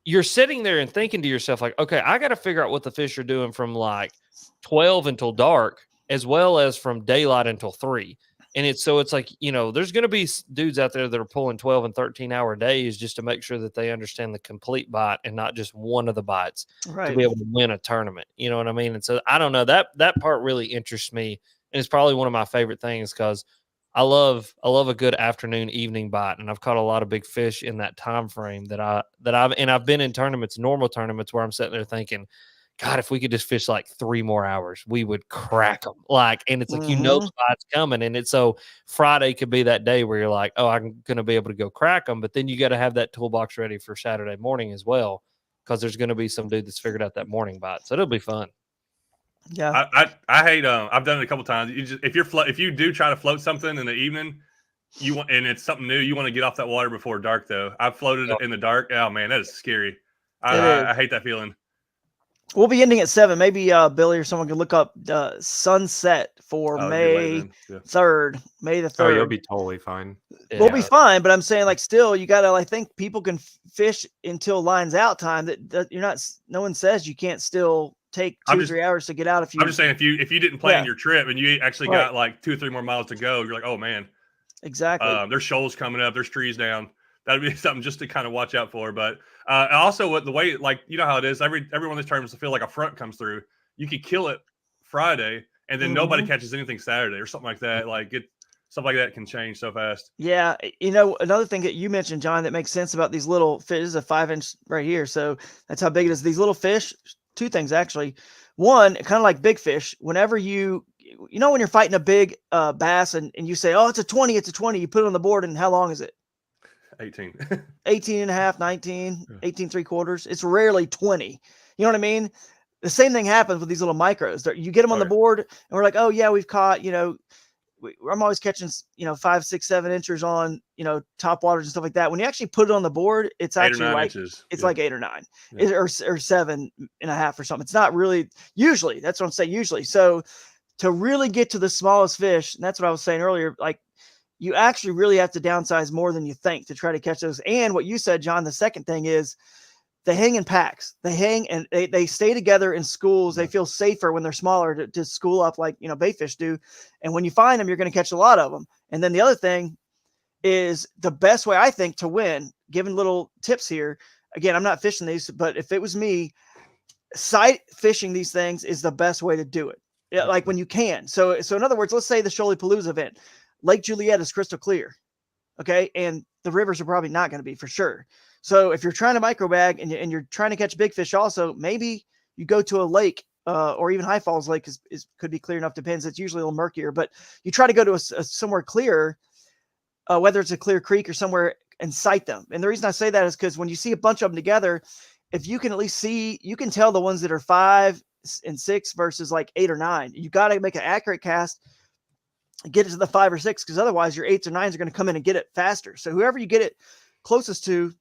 S7: you're sitting there and thinking to yourself, like, okay, I got to figure out what the fish are doing from like 12 until dark, as well as from daylight until 3. And it's like, there's going to be dudes out there that are pulling 12 and 13-hour days just to make sure that they understand the complete bite and not just one of the bites to be able to win a tournament. You know what I mean? And so I don't know, that part really interests me. And it's probably one of my favorite things because I love a good afternoon evening bite, and I've caught a lot of big fish in that time frame I've been in normal tournaments where I'm sitting there thinking, God, if we could just fish like 3 more hours, we would crack them. Like, and it's like, the bite's coming. And it's so Friday could be that day where you're like, oh, I'm going to be able to go crack them. But then you got to have that toolbox ready for Saturday morning as well, because there's going to be some dude that's figured out that morning bite. So it'll be fun.
S5: Yeah,
S2: I hate. I've done it a couple times. If you do try to float something in the evening, and it's something new, you want to get off that water before dark. Though I've floated in the dark. Oh man, that is scary. I hate that feeling.
S5: We'll be ending at 7. Maybe Billy or someone can look up sunset for May 3rd. May the 3rd.
S6: Oh, you'll be totally fine.
S5: We'll be fine, but I'm saying, like, still, you gotta. I think people can fish until lines out time. That you're not. No one says you can't still take 2 or 3 hours to get out. I'm
S2: just saying, if you didn't plan your trip and you actually got like 2 or 3 more miles to go, you're like, oh man,
S5: exactly.
S2: There's shoals coming up, there's trees down. That'd be something just to kind of watch out for. But also, the way, like, you know how it is. Every one of these tournaments, I feel like a front comes through. You could kill it Friday, and then nobody catches anything Saturday or something like that. Like stuff like that can change so fast.
S5: Yeah, another thing that you mentioned, John, that makes sense about these little fish. This is a 5-inch right here, so that's how big it is. These little fish. 2 things actually. One, kind of like big fish. Whenever when you're fighting a big bass and you say, oh, it's a 20, you put it on the board, and how long is it?
S2: 18.
S5: 18 and a half, 19, 18 3/4. It's rarely 20. You know what I mean? The same thing happens with these little micros. You get them on the board, and we're like, oh yeah, we've caught, I'm always catching, 5, 6, 7 inches on, top waters and stuff like that. When you actually put it on the board, it's actually like, it's like 8 or 9 or 7 and a half or something. It's not really usually. That's what I'm saying. Usually. So to really get to the smallest fish, and that's what I was saying earlier, like, you actually really have to downsize more than you think to try to catch those. And what you said, John, the second thing is they hang in packs. They hang and they stay together in schools. They feel safer when they're smaller to school up like, bayfish do. And when you find them, you're going to catch a lot of them. And then the other thing is the best way, I think, to win, giving little tips here. Again, I'm not fishing these, but if it was me, sight fishing these things is the best way to do it. Yeah, like when you can. So in other words, let's say the Shoaly Palooza event, Lake Juliet is crystal clear. Okay. And the rivers are probably not going to be, for sure. So if you're trying to micro bag and you're trying to catch big fish also, maybe you go to a lake or even High Falls Lake could be clear enough. Depends. It's usually a little murkier, but you try to go to a somewhere clear, whether it's a clear creek or somewhere, and sight them. And the reason I say that is because when you see a bunch of them together, if you can at least see, you can tell the ones that are 5 and 6 versus like 8 or 9. You got to make an accurate cast, get it to the 5 or 6, because otherwise your 8s or 9s are going to come in and get it faster. So whoever you get it closest to,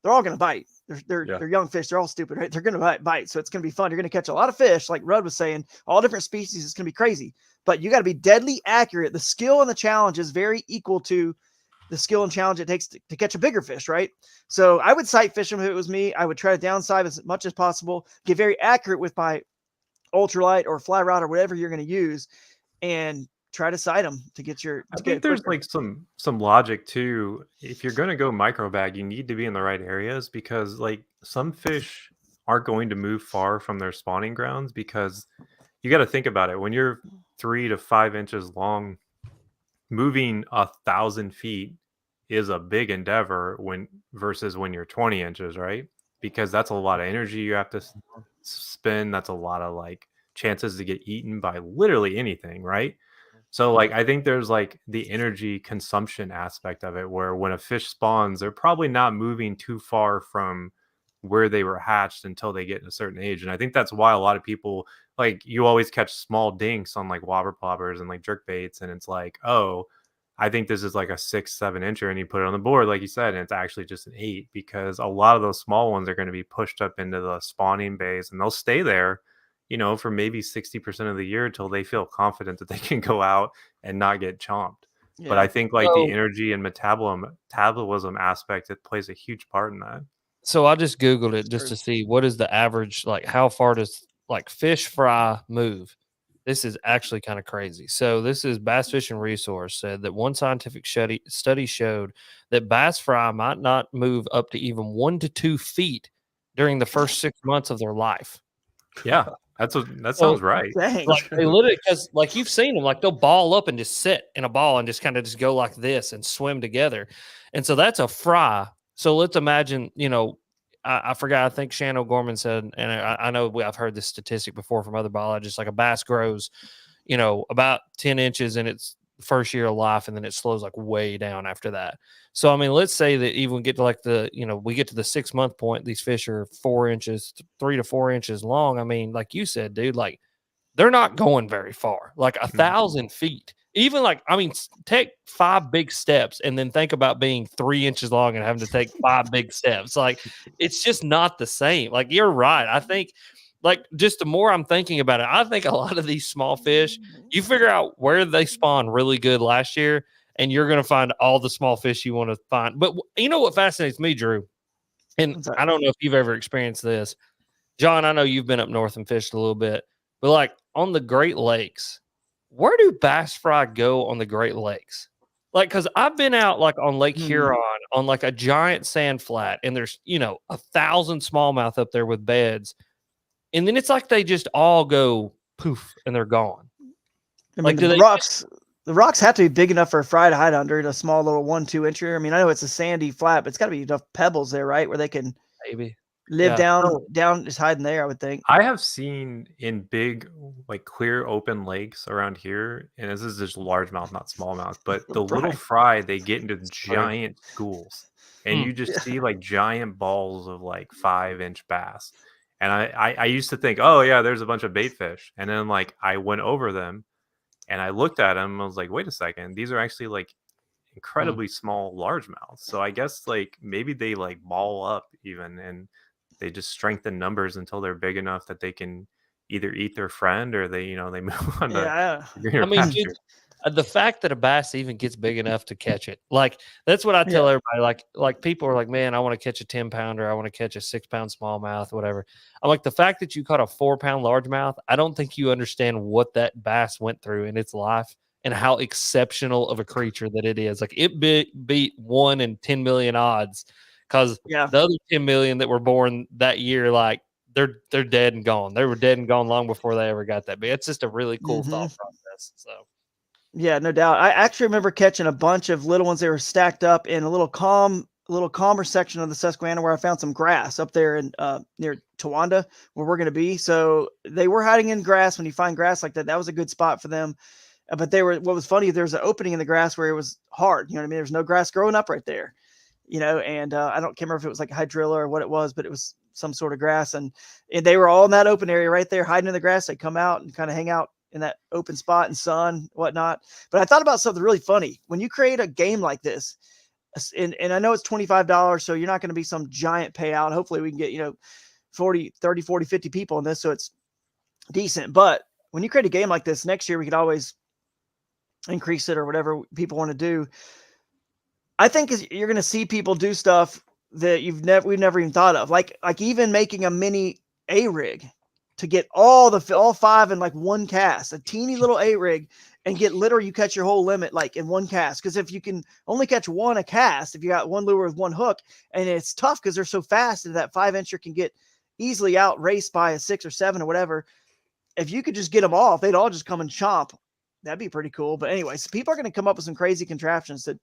S5: they're all going to bite. They're young fish. They're all stupid, right? They're going to bite. So it's going to be fun. You're going to catch a lot of fish. Like Rudd was saying, all different species. It's going to be crazy, but you got to be deadly accurate. The skill and the challenge is very equal to the skill and challenge it takes to catch a bigger fish, right? So I would sight fish them if it was me. I would try to downside as much as possible, get very accurate with my ultralight or fly rod or whatever you're going to use, and try to sight them to get your.
S6: I think there's like some logic too. If you're going to go micro bag, you need to be in the right areas, because like some fish aren't going to move far from their spawning grounds, because you got to think about it. When you're 3 to 5 inches long, moving 1,000 feet is a big endeavor versus when you're 20 inches, right? Because that's a lot of energy you have to spend. That's a lot of like chances to get eaten by literally anything, right? So like I think there's like the energy consumption aspect of it, where when a fish spawns, they're probably not moving too far from where they were hatched until they get in a certain age. And I think that's why a lot of people, like, you always catch small dinks on like wobber ploppers and like jerk baits, and it's like, oh, I think this is like a 6-7 incher, and you put it on the board like you said, and it's actually just an 8, because a lot of those small ones are going to be pushed up into the spawning bays, and they'll stay there, you know, for maybe 60% of the year until they feel confident that they can go out and not get chomped. Yeah. But I think like the energy and metabolism aspect, it plays a huge part in that.
S7: So I just Googled it just to see what is the average, like how far does like fish fry move. This is actually kind of crazy. So this is Bass Fishing Resource said that one scientific study showed that bass fry might not move up to even 1 to 2 feet during the first 6 months of their life.
S6: Yeah. That sounds right.
S7: Like they literally, because like you've seen them, like they'll ball up and just sit in a ball and just kind of just go like this and swim together. And so that's a fry. So let's imagine, you know, I forgot, I think Shannon O'Gorman said, and I know I've heard this statistic before from other biologists, like a bass grows, you know, about 10 inches in its first year of life, and then it slows like way down after that. So, I mean, let's say that even get to like we get to the 6 month point, these fish are 4 inches, 3 to 4 inches long. I mean, like you said, dude, like they're not going very far, like 1,000 feet. Even like, I mean, take 5 big steps and then think about being 3 inches long and having to take 5 big steps. Like, it's just not the same. Like, you're right. I think, like, just the more I'm thinking about it, I think a lot of these small fish, you figure out where they spawned really good last year, and you're going to find all the small fish you want to find. But you know what fascinates me, Drew? And I don't know if you've ever experienced this. John, I know you've been up north and fished a little bit, but like on the Great Lakes, where do bass fry go on the Great Lakes? Like, because I've been out like on Lake Huron on like a giant sand flat, and there's, you know, 1,000 smallmouth up there with beds. And then it's like they just all go poof and they're gone.
S5: I mean, the rocks have to be big enough for a fry to hide under, a small little 1-2 incher. I mean, I know it's a sandy flat, but it's got to be enough pebbles there, right? Where they can live down just hiding there, I would think.
S6: I have seen in big, like clear open lakes around here, and this is just largemouth, not smallmouth, but the little fry, they get into giant schools, and you just see like giant balls of like 5-inch bass. And I used to think, oh yeah, there's a bunch of bait fish, and then like I went over them and I looked at them and I was like, wait a second, these are actually like incredibly small largemouths. So I guess like maybe they like ball up even, and they just strengthen numbers until they're big enough that they can either eat their friend or they move on to greener pasture.
S7: Dude, the fact that a bass even gets big enough to catch it, like that's what I tell everybody. Like people are like, man, I want to catch a 10-pounder, I want to catch a 6-pound smallmouth, whatever. I'm like, the fact that you caught a 4-pound largemouth, I don't think you understand what that bass went through in its life and how exceptional of a creature that it is. Like it beat 1 in 10 million odds. Because the other 10 million that were born that year, like they're dead and gone. They were dead and gone long before they ever got that big. It's just a really cool thought process. So,
S5: yeah, no doubt. I actually remember catching a bunch of little ones. They were stacked up in a little calmer section of the Susquehanna where I found some grass up there in near Towanda, where we're going to be. So they were hiding in grass. When you find grass like that, that was a good spot for them. But what was funny, there was an opening in the grass where it was hard. You know what I mean? There's no grass growing up right there. You know, and can't remember if it was like hydrilla or what it was, but it was some sort of grass, and they were all in that open area right there, hiding in the grass. They come out and kind of hang out in that open spot and sun, whatnot. But I thought about something really funny. When you create a game like this, and I know it's $25, so you're not going to be some giant payout. Hopefully we can get, 40, 30, 40, 50 people in this, so it's decent. But when you create a game like this, next year we could always increase it or whatever people want to do. I think you're going to see people do stuff that we've never even thought of, like even making a mini A rig to get all 5 in like one cast, a teeny little A rig, and get literally you catch your whole limit like in one cast. Because if you can only catch one a cast, if you got one lure with one hook, and it's tough because they're so fast, and that 5-incher can get easily out raced by a 6 or 7 or whatever. If you could just get them all, if they'd all just come and chomp, that'd be pretty cool. But anyway, so people are going to come up with some crazy contraptions to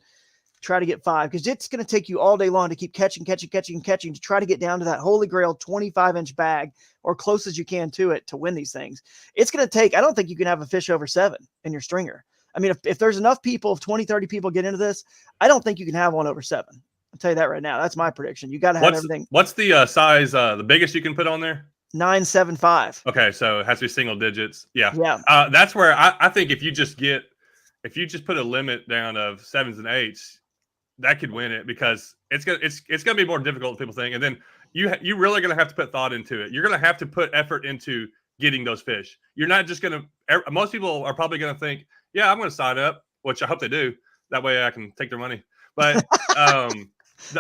S5: try to get 5, because it's going to take you all day long to keep catching to try to get down to that holy grail 25-inch bag or close as you can to it to win these things. It's going to take, I don't think you can have a fish over 7 in your stringer. I mean, if there's enough people, if 20, 30 people get into this, I don't think you can have one over 7. I'll tell you that right now. That's my prediction. You got to have everything.
S2: What's the size, the biggest you can put on there?
S5: 975.
S2: Okay, so it has to be single digits. Yeah.
S5: Yeah.
S2: That's where I think if you just put a limit down of 7s and 8s, that could win it, because it's gonna be more difficult than people think. And then you really gonna have to put thought into it. You're gonna have to put effort into getting those fish. You're not just gonna. Most people are probably gonna think, yeah, I'm gonna sign up, which I hope they do. That way I can take their money. But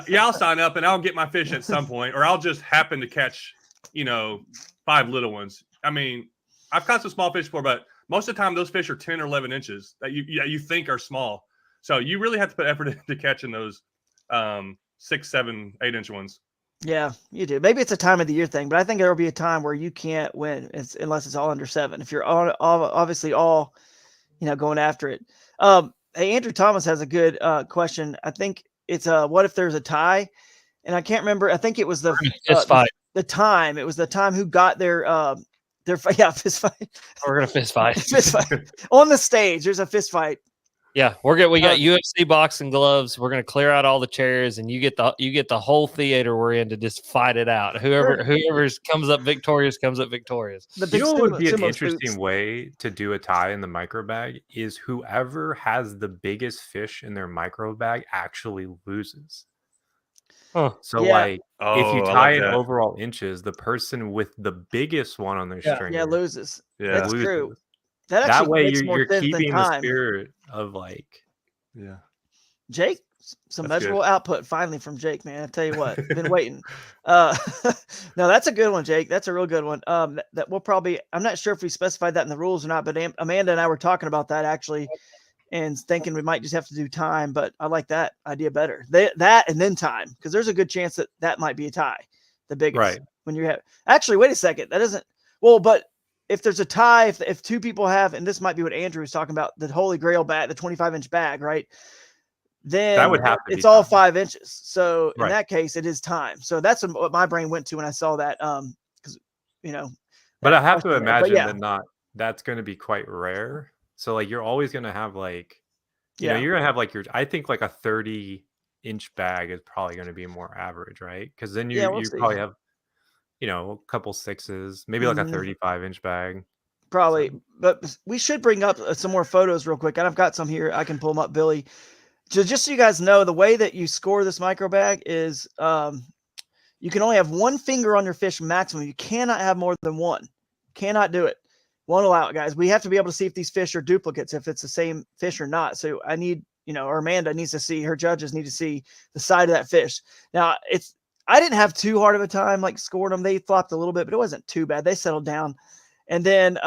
S2: yeah, I'll sign up and I'll get my fish at some point, or I'll just happen to catch 5 little ones. I mean, I've caught some small fish before, but most of the time those fish are 10 or 11 inches that you think are small. So you really have to put effort into catching those 6, 7, 8-inch ones.
S5: Yeah, you do. Maybe it's a time of the year thing, but I think there will be a time where you can't win unless it's all under 7. If you're obviously all, going after it. Hey, Andrew Thomas has a good question. I think it's what if there's a tie? And I can't remember. I think it was the
S7: fight.
S5: The time. It was the time who got their fist fight.
S7: We're gonna fist fight.
S5: Fist fight on the stage. There's a fist fight.
S7: Yeah, we got UFC boxing gloves. We're gonna clear out all the chairs, and you get the whole theater we're in to just fight it out. Whoever comes up victorious comes up victorious.
S6: What would be an interesting way to do a tie in the micro bag is whoever has the biggest fish in their micro bag actually loses.
S7: Huh.
S6: So if you tie in overall inches, the person with the biggest one on their stringer
S5: loses.
S6: Yeah,
S5: that's
S6: loses.
S5: true.
S6: That way you're keeping the spirit of
S5: Jake, some measurable output finally from Jake, man. I tell you what, been waiting. No, that's a good one, Jake. That's a real good one. That we'll probably, I'm not sure if we specified that in the rules or not, but Amanda and I were talking about that actually and thinking we might just have to do time, but I like that idea better. That and then time, because there's a good chance that might be a tie, the biggest.
S6: Right.
S5: When you have, actually, wait a second. That isn't, well, but if there's a tie, if 2 people have, and this might be what Andrew was talking about, the Holy Grail bag, the 25-inch bag, right? Then
S6: that would have to
S5: it's all 5 inches. So in that case, it is time. So that's what my brain went to when I saw that. Because
S6: But I have to imagine that's going to be quite rare. So you're always going to have you're going to have I think a 30-inch bag is probably going to be more average, right? Because then you probably have a couple 6s, maybe a 35-inch bag.
S5: Probably. But we should bring up some more photos real quick. And I've got some here. I can pull them up, Billy. Just so you guys know, the way that you score this micro bag is you can only have 1 finger on your fish maximum. You cannot have more than 1. Cannot do it. Won't allow it, guys. We have to be able to see if these fish are duplicates, if it's the same fish or not. So I need, or Amanda needs to see, her judges need to see the side of that fish. Now, I didn't have too hard of a time scoring them. They flopped a little bit, but it wasn't too bad. They settled down. And then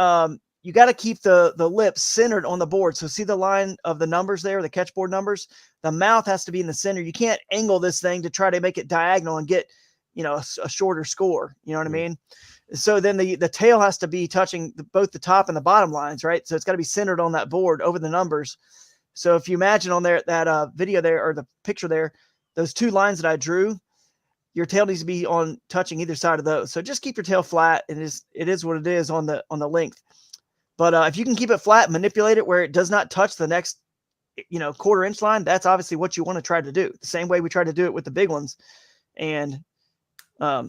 S5: you got to keep the lips centered on the board. So see the line of the numbers there, the catch board numbers? The mouth has to be in the center. You can't angle this thing to try to make it diagonal and get, a shorter score. You know what I mean? So then the tail has to be touching both the top and the bottom lines, right? So it's got to be centered on that board over the numbers. So if you imagine on there, that video there, or the picture there, those 2 lines that I drew, your tail needs to be on touching either side of those. So just keep your tail flat. And it is what it is on the length. But if you can keep it flat, manipulate it where it does not touch the next, 1/4-inch line, that's obviously what you want to try to do. The same way we try to do it with the big ones. And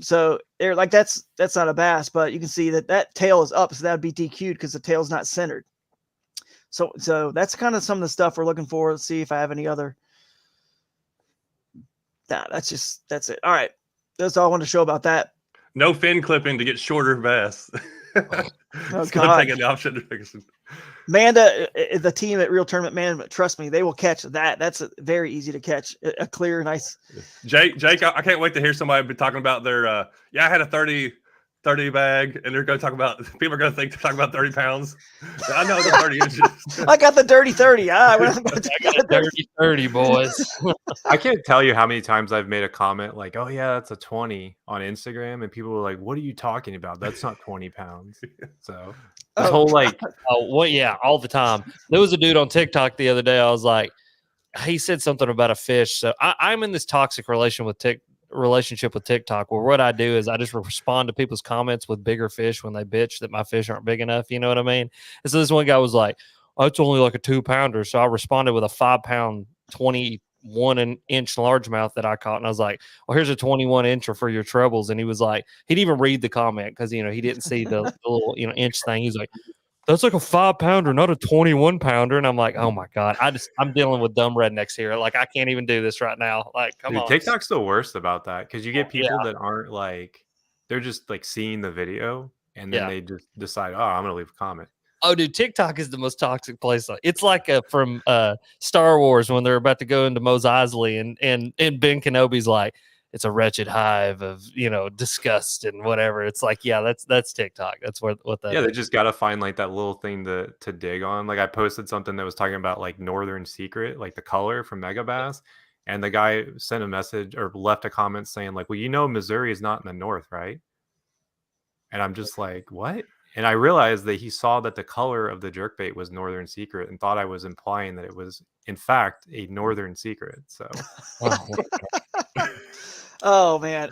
S5: So they're like, that's not a bass, but you can see that tail is up. So that would be DQ'd because the tail's not centered. So that's kind of some of the stuff we're looking for. Let's see if I have any other. Nah, that's it. All right. That's all I wanted to show about that.
S2: No fin clipping to get shorter bass.
S5: Oh,
S2: It's
S5: God.
S2: taking the option direction.
S5: Amanda, the team at Real Tournament Management, trust me, they will catch that. That's very easy to catch. A clear, nice.
S2: Jake, I can't wait to hear somebody be talking about their. I had a 30 bag, and they're going to talk about. People are going to think they're talking about 30 pounds. I know the 30 inches.
S5: I got the dirty 30.
S7: I got a dirty 30, boys.
S6: I can't tell you how many times I've made a comment like, "Oh yeah, that's a 20" on Instagram, and people were like, "What are you talking about? That's not 20 pounds." So this whole like,
S7: all the time. There was a dude on TikTok the other day. I was like, he said something about a fish. So I'm in this toxic relationship with TikTok where what I do is I just respond to people's comments with bigger fish when they bitch that my fish aren't big enough. You know what I mean? And so this one guy was like, "Oh, it's only like a 2-pounder." So I responded with a 5-pound, 21-inch largemouth that I caught. And I was like, "Well, here's a 21-incher for your trebles." And he was like, he didn't even read the comment because, he didn't see the little, inch thing. He's like, "That's like a 5-pounder, not a 21-pounder." And I'm like, oh my God, I'm dealing with dumb rednecks here. Like, I can't even do this right now. Like, come on.
S6: TikTok's the worst about that because you get people that aren't like, they're just like seeing the video and then they just decide, "Oh, I'm gonna leave a comment."
S7: Oh, dude, TikTok is the most toxic place. It's like from Star Wars when they're about to go into Mos Eisley and Ben Kenobi's like, "It's a wretched hive of disgust and whatever." It's like, yeah, that's TikTok. That's what that.
S6: Yeah,
S7: is.
S6: they just gotta find like that little thing to dig on. Like I posted something that was talking about like Northern Secret, like the color from Mega Bass, and the guy sent a message or left a comment saying like, "Well, Missouri is not in the north, right?" And I'm just like, "What?" And I realized that he saw that the color of the jerkbait was Northern Secret and thought I was implying that it was in fact a Northern Secret. So.
S5: Oh man.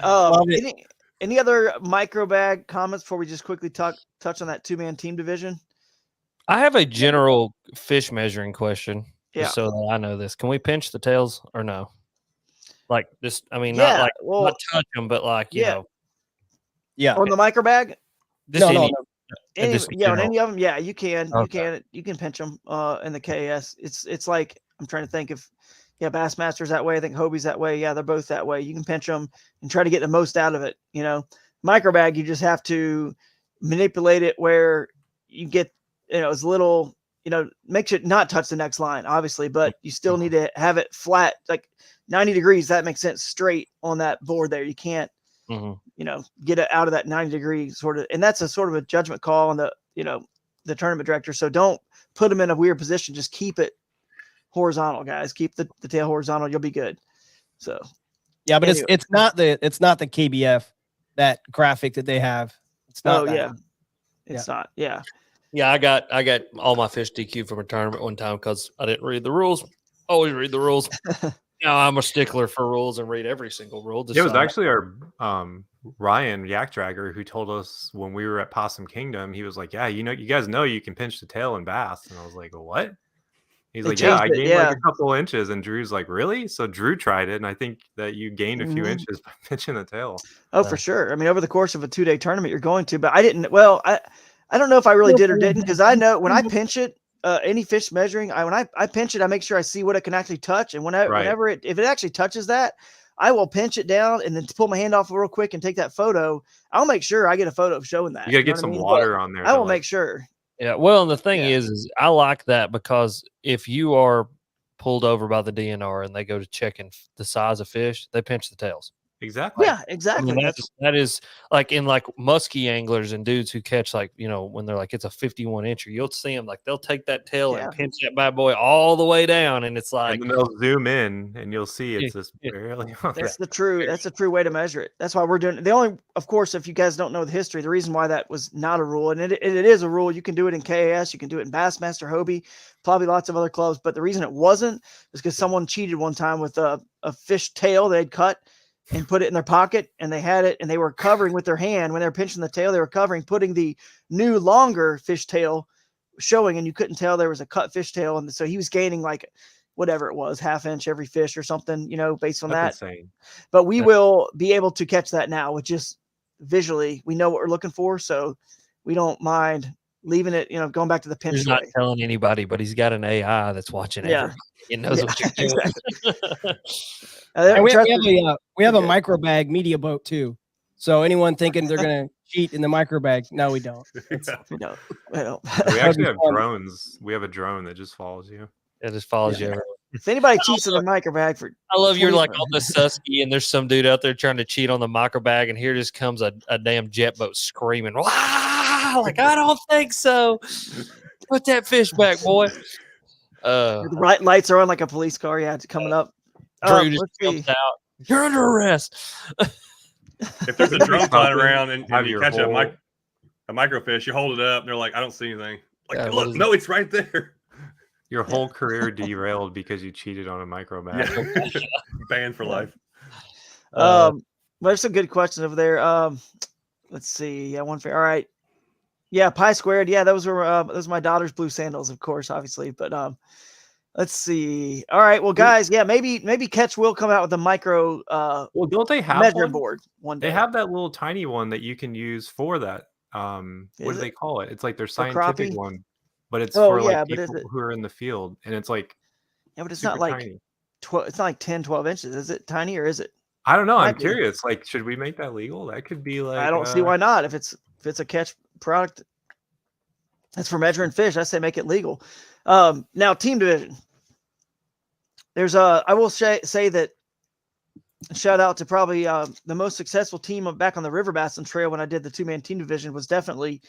S5: Any other micro bag comments before we just quickly touch on that 2-man team division?
S7: I have a general fish measuring question.
S5: Yeah.
S7: Just so that I know this. Can we pinch the tails or no? Like just,
S5: Yeah,
S7: not touch them, but like,
S5: Yeah.
S7: on
S5: the micro bag?
S7: just
S5: No.
S7: any,
S5: On
S7: just
S5: any of them, yeah, you can.
S7: Okay.
S5: You can pinch them in the KAS. It's like, I'm trying to think if Bassmaster's that way. I think Hobie's that way. Yeah, they're both that way. You can pinch them and try to get the most out of it. Micro bag, you just have to manipulate it where you get as little, makes it not touch the next line, obviously, but you still need to have it flat, like 90 degrees. That makes sense, straight on that board there. You can't get it out of that 90-degree sort of, and that's a sort of a judgment call on the tournament director. So don't put them in a weird position. Just keep it horizontal, guys. Keep the tail horizontal. You'll be good. So,
S3: yeah, but anyway. it's not the KBF, that graphic that they have. It's not.
S5: It's not. Yeah.
S7: Yeah, I got all my fish DQ from a tournament one time because I didn't read the rules. Always read the rules. I'm a stickler for rules and read every single rule.
S6: It was actually our Ryan Yak Dragger who told us when we were at Possum Kingdom. He was like, "Yeah, you guys know you can pinch the tail in bass." And I was like, "What?" He's like, "Yeah, I gained like a couple inches." And Drew's like, "Really?" So Drew tried it, and I think that you gained a few inches by pinching the tail.
S5: Oh, for sure. I mean, over the course of a 2-day tournament, you're going to. But I didn't. Well, I don't know if I really did or didn't, because I know when I pinch it, any fish measuring, when I pinch it, I make sure I see what it can actually touch, and whenever if it actually touches that, I will pinch it down and then pull my hand off real quick and take that photo. I'll make sure I get a photo of showing that.
S6: You gotta get some water on there.
S5: I will make sure.
S7: Yeah, well, and the thing is I like that because if you are pulled over by the DNR and they go to checking the size of fish, they pinch the tails.
S6: Exactly.
S5: Yeah, exactly.
S7: That is like in like musky anglers and dudes who catch when they're like it's a 51-incher, you'll see them like they'll take that tail and pinch that bad boy all the way down, and it's like,
S6: and then they'll zoom in and you'll see it's just barely.
S5: That's the true way to measure it. That's why we're doing it. The only, of course, if you guys don't know the history, the reason why that was not a rule, and it is a rule. You can do it in KAS, you can do it in Bassmaster, Hobie, probably lots of other clubs. But the reason it wasn't is because someone cheated one time with a fish tail they'd cut and put it in their pocket, and they had it, and they were covering with their hand when they were pinching the tail. They were covering, putting the new longer fish tail showing, and you couldn't tell there was a cut fish tail, and so he was gaining like whatever it was, half-inch every fish or something, based on
S6: That's
S5: that.
S6: insane.
S5: But we will be able to catch that now with just visually. We know what we're looking for, so we don't mind leaving it, going back to the pinch
S7: He's not
S5: way.
S7: telling anybody, but he's got an AI that's watching everybody. It knows what you're doing.
S5: Exactly.
S3: And we have a micro bag media boat too. So anyone thinking they're gonna cheat in the micro bag, no, we don't.
S5: We don't.
S6: We actually have drones. We have a drone that just follows you.
S7: It just follows you.
S5: If anybody cheats in the micro bag
S7: I love you're like on the Susky and there's some dude out there trying to cheat on the micro bag, and here just comes a damn jet boat screaming, wow, like I don't think so. Put that fish back, boy.
S5: The right lights are on like a police car. Yeah, it's coming up.
S7: Drew just jumps out. You're under arrest.
S2: If there's a drone flying around and you catch a microfish, you hold it up, and they're like, I don't see anything. Like, look, no, it's right there.
S6: Your whole career derailed because you cheated on a micro bag.
S2: Yeah. Banned for life.
S5: There's some good questions over there. Let's see. Yeah, one for all right. Yeah, Pi Squared. Yeah, those were my daughter's blue sandals, of course, obviously. But let's see. All right, well, guys, yeah, maybe Catch will come out with a micro
S6: well, don't they have
S5: measure board one day?
S6: They have that little tiny one that you can use for that. What do they call it? It's like their scientific one, but it's for like people who are in the field, and it's like
S5: but it's not like
S6: tiny.
S5: It's not like 10, 12 inches. Is it tiny or is it?
S6: I don't know. I'm curious. Like, should we make that legal? That could be like.
S5: I don't see why not. If it's a Catch product that's for measuring fish, I say make it legal. Now team division. There's I will say that shout out to probably the most successful team back on the River Bassin Trail when I did the 2-man team division was definitely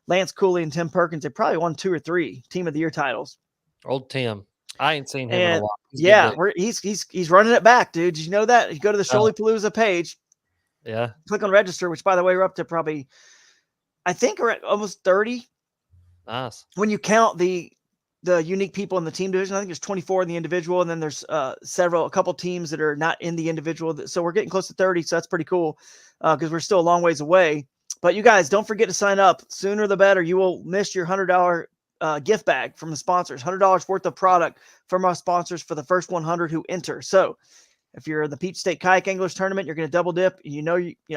S5: Lance Cooley and Tim Perkins. They probably won 2 or 3 team of the year titles.
S7: Old Tim. I ain't seen him in a
S5: Yeah,
S7: while.
S5: he's running it back, dude. Did you know that? You go to the Shoaly Palooza page.
S7: Yeah.
S5: Click on register, which by the way, we're up to probably, I think we're at almost 30.
S7: Nice.
S5: When you count the unique people in the team division, I think there's 24 in the individual, and then there's a couple teams that are not in the individual. So we're getting close to 30. So that's pretty cool because we're still a long ways away. But you guys, don't forget to sign up. Sooner the better. You will miss your $100 gift bag from the sponsors. $100 worth of product from our sponsors for the first 100 who enter. So if you're in the Peach State Kayak Anglers Tournament, you're going to double dip. You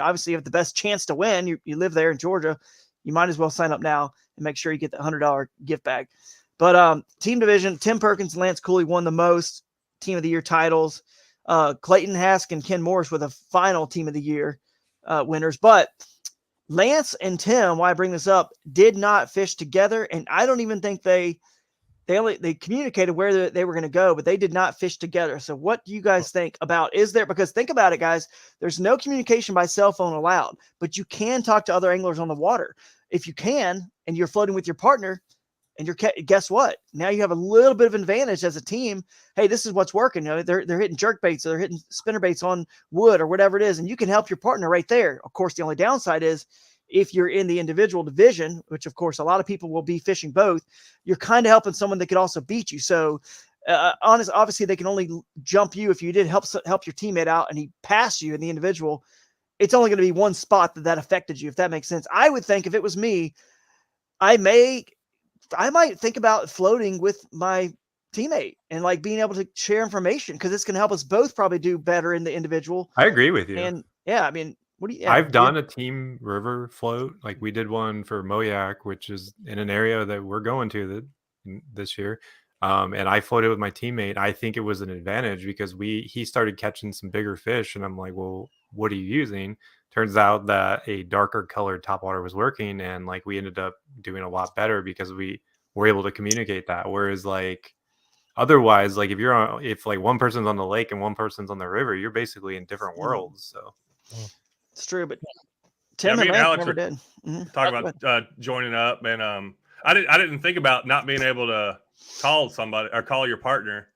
S5: obviously you have the best chance to win. You live there in Georgia. You might as well sign up now and make sure you get the $100 gift bag. But team division, Tim Perkins and Lance Cooley won the most team of the year titles. Clayton Hask and Ken Morris were the final team of the year winners. But Lance and Tim, why I bring this up, did not fish together. And I don't even think they communicated where they were going to go, but they did not fish together. So what do you guys think about, because think about it, guys, there's no communication by cell phone allowed, but you can talk to other anglers on the water. If you can, and you're floating with your partner, and guess what? Now you have a little bit of advantage as a team. Hey, this is what's working. They're hitting jerk baits, or they're hitting spinner baits on wood or whatever it is, and you can help your partner right there. Of course, the only downside is if you're in the individual division, which of course a lot of people will be fishing both, you're kind of helping someone that could also beat you. So obviously they can only jump you if you did help your teammate out and he passed you in the individual. It's only going to be one spot that affected you, if that makes sense. I would think if it was me, I might think about floating with my teammate and like being able to share information, because it's going to help us both probably do better in the individual.
S6: I agree with you.
S5: And yeah, I mean,
S6: I've done a team river float. Like we did one for Moyak, which is in an area that we're going to this year. And I floated with my teammate. I think it was an advantage because he started catching some bigger fish, and I'm like, well, what are you using? Turns out that a darker colored topwater was working, and like we ended up doing a lot better because we were able to communicate that. Whereas like otherwise, like if like one person's on the lake and one person's on the river, you're basically in different worlds. So
S5: it's true, but Tim and Alex never did.
S2: Talking about joining up, and I didn't think about not being able to call somebody or call your partner.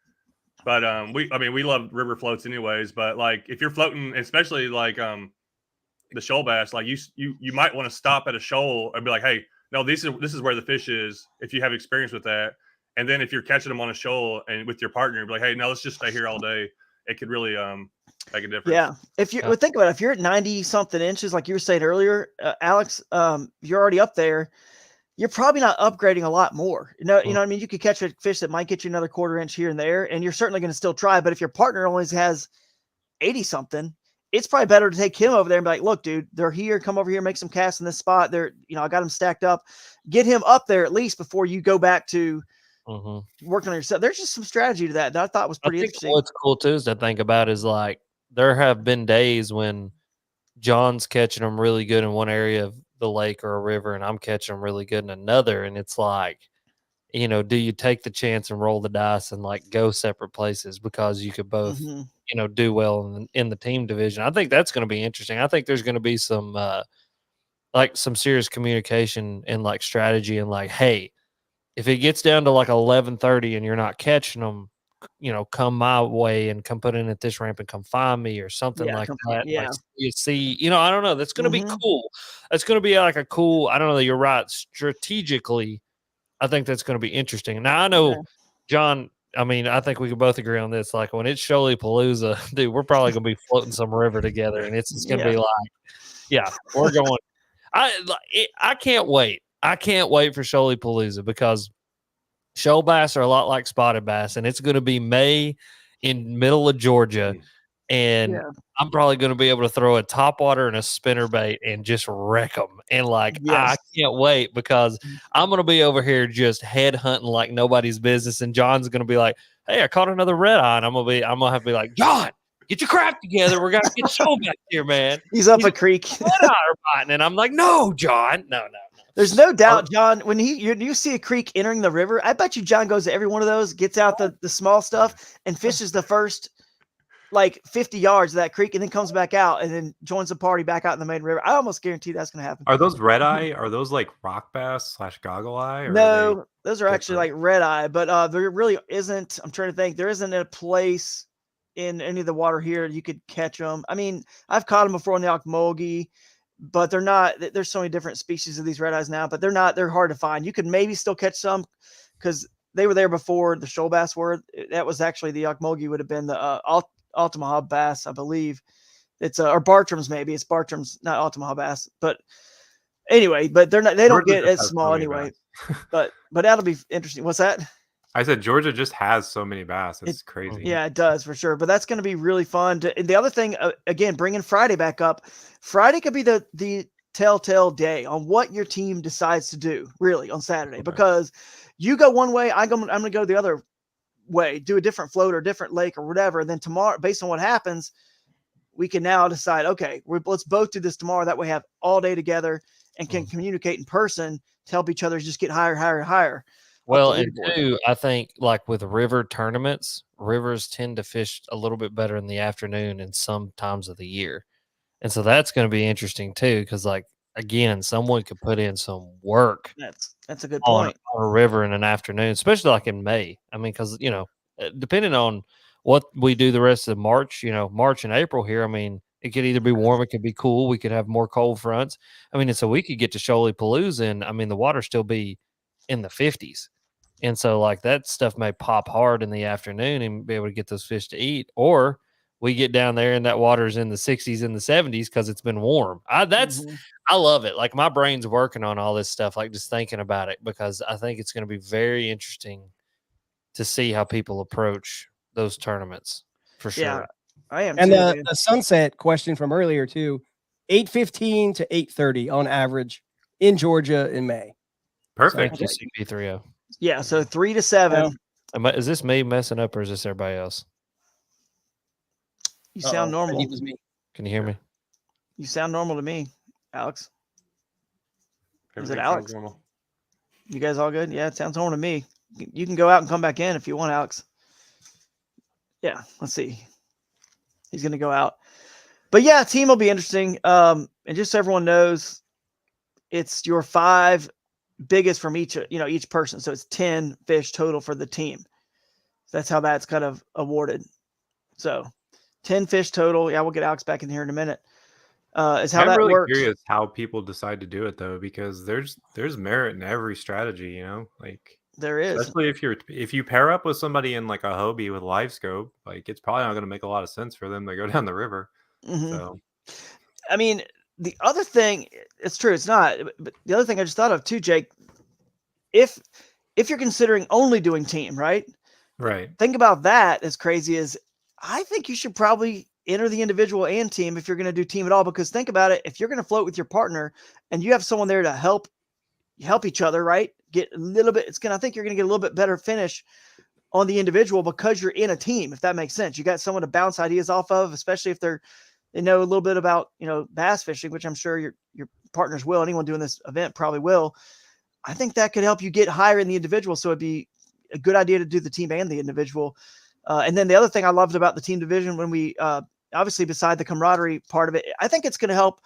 S2: But we love river floats anyways. But like if you're floating, especially like the shoal bass, like you might want to stop at a shoal and be like, hey, no, this is where the fish is, if you have experience with that. And then if you're catching them on a shoal and with your partner, be like, hey, no, let's just stay here all day. It could really make a difference.
S5: Yeah. If you think about it, if you're at 90 something inches, like you were saying earlier, Alex, you're already up there. you're probably not upgrading a lot more. You know what I mean? You could catch a fish that might get you another quarter inch here and there, and you're certainly going to still try. But if your partner only has 80 something, it's probably better to take him over there and be like, look, dude, they're here. Come over here, make some casts in this spot. They're, I got him stacked up. Get him up there at least before you go back to working on yourself. There's just some strategy to that I thought was pretty interesting.
S7: What's cool too is to think about is like there have been days when John's catching them really good in one area of the lake or a river, and I'm catching them really good in another. And it's like, do you take the chance and roll the dice and like go separate places because you could both, do well in the team division? I think that's going to be interesting. I think there's going to be some serious communication and like strategy and like, hey, if it gets down to like 11:30 and you're not catching them, come my way and come put in at this ramp and come find me or something like that.
S5: Yeah.
S7: Like, you see, I don't know. That's going to be cool. That's going to be like a cool, I don't know. You're right. Strategically, I think that's going to be interesting. Now, I know, John, I mean, I think we can both agree on this. Like when it's Shoaly Palooza, dude, we're probably going to be floating some river together, and it's going to be like, we're going. I can't wait. I can't wait for Shoaly Palooza because shoal bass are a lot like spotted bass, and it's going to be May in middle of Georgia, and I'm probably going to be able to throw a topwater and a spinnerbait and just wreck them. And like, I can't wait because I'm going to be over here just head hunting like nobody's business, and John's going to be like, "Hey, I caught another red eye," and I'm going to have to be like, "John, get your crap together. We're going to get shoal back here, man."
S5: He's up a creek.
S7: And I'm like, "No, John, no."
S5: There's no doubt, John, when you see a creek entering the river, I bet you John goes to every one of those, gets out the small stuff, and fishes the first like 50 yards of that creek, and then comes back out and then joins the party back out in the main river. I almost guarantee that's going to happen.
S6: Are those red eye? Are those like rock bass / goggle eye? Or
S5: no, those are actually like red eye, but there really isn't. I'm trying to think. There isn't a place in any of the water here you could catch them. I mean, I've caught them before on the Ocmulgee, but they're not. There's so many different species of these red eyes now, but they're not. They're hard to find. You could maybe still catch some because they were there before the shoal bass were. That was actually the Ocmulgee would have been the Altamaha bass, I believe. It's or Bartram's maybe. It's Bartram's, not Altamaha bass. But anyway, but they're not. They don't get as small anyway. but that'll be interesting. What's that?
S6: I said Georgia just has so many bass. It's crazy.
S5: Yeah, it does for sure. But that's going to be really fun. And the other thing, again, bringing Friday back up. Friday could be the telltale day on what your team decides to do, really, on Saturday. Because you go one way, I'm going to go the other way, do a different float or different lake or whatever. And then tomorrow, based on what happens, we can now decide, okay, let's both do this tomorrow. That way we have all day together and can communicate in person to help each other just get higher.
S7: Well, and two, I think like with river tournaments, rivers tend to fish a little bit better in the afternoon and some times of the year. And so that's going to be interesting too, because like, again, someone could put in some work.
S5: That's a good point.
S7: On a river in an afternoon, especially like in May. I mean, because, depending on what we do the rest of March, March and April here, I mean, it could either be warm, it could be cool. We could have more cold fronts. I mean, and so we could get to Shoaly Palooza and, I mean, the water still be in the 50s. And so like that stuff may pop hard in the afternoon and be able to get those fish to eat, or we get down there and that water's in the 60s and the 70s because it's been warm. I love it. Like my brain's working on all this stuff, like just thinking about it, because I think it's going to be very interesting to see how people approach those tournaments for sure.
S5: Yeah, I am.
S3: And the sunset question from earlier too, 8:15 to 8:30 on average in Georgia in May.
S6: Perfect.
S7: So CP30.
S5: Yeah, so 3 to 7.
S7: Is this me messing up or is this everybody else?
S5: You sound normal.
S3: It was me.
S7: Can you hear me?
S5: You sound normal to me, Alex. Is it Alex? You guys all good? Yeah, it sounds normal to me. You can go out and come back in if you want, Alex. Yeah, let's see. He's going to go out. But yeah, team will be interesting. And just so everyone knows, it's your 5 biggest from each person. So it's 10 fish total for the team. That's how that's kind of awarded. So 10 fish total. Yeah, we'll get Alex back in here in a minute. Is how that
S6: really
S5: works.
S6: I'm curious how people decide to do it though, because there's merit in every strategy, like
S5: there is.
S6: Especially if you pair up with somebody in like a Hobie with live scope, like it's probably not going to make a lot of sense for them to go down the river.
S5: Mm-hmm.
S6: So,
S5: I mean, the other thing, it's true, it's not. But the other thing I just thought of too, Jake, if you're considering only doing team, right?
S6: Right.
S5: Think about that. As crazy as I think you should probably enter the individual and team if you're going to do team at all, because think about it. If you're going to float with your partner and you have someone there to help each other, right? Get a little bit, I think you're going to get a little bit better finish on the individual because you're in a team, if that makes sense. You got someone to bounce ideas off of, especially if they know a little bit about, bass fishing, which I'm sure your partners will. Anyone doing this event probably will. I think that could help you get higher in the individual. So it'd be a good idea to do the team and the individual. And then the other thing I loved about the team division when we, obviously beside the camaraderie part of it, I think it's going to help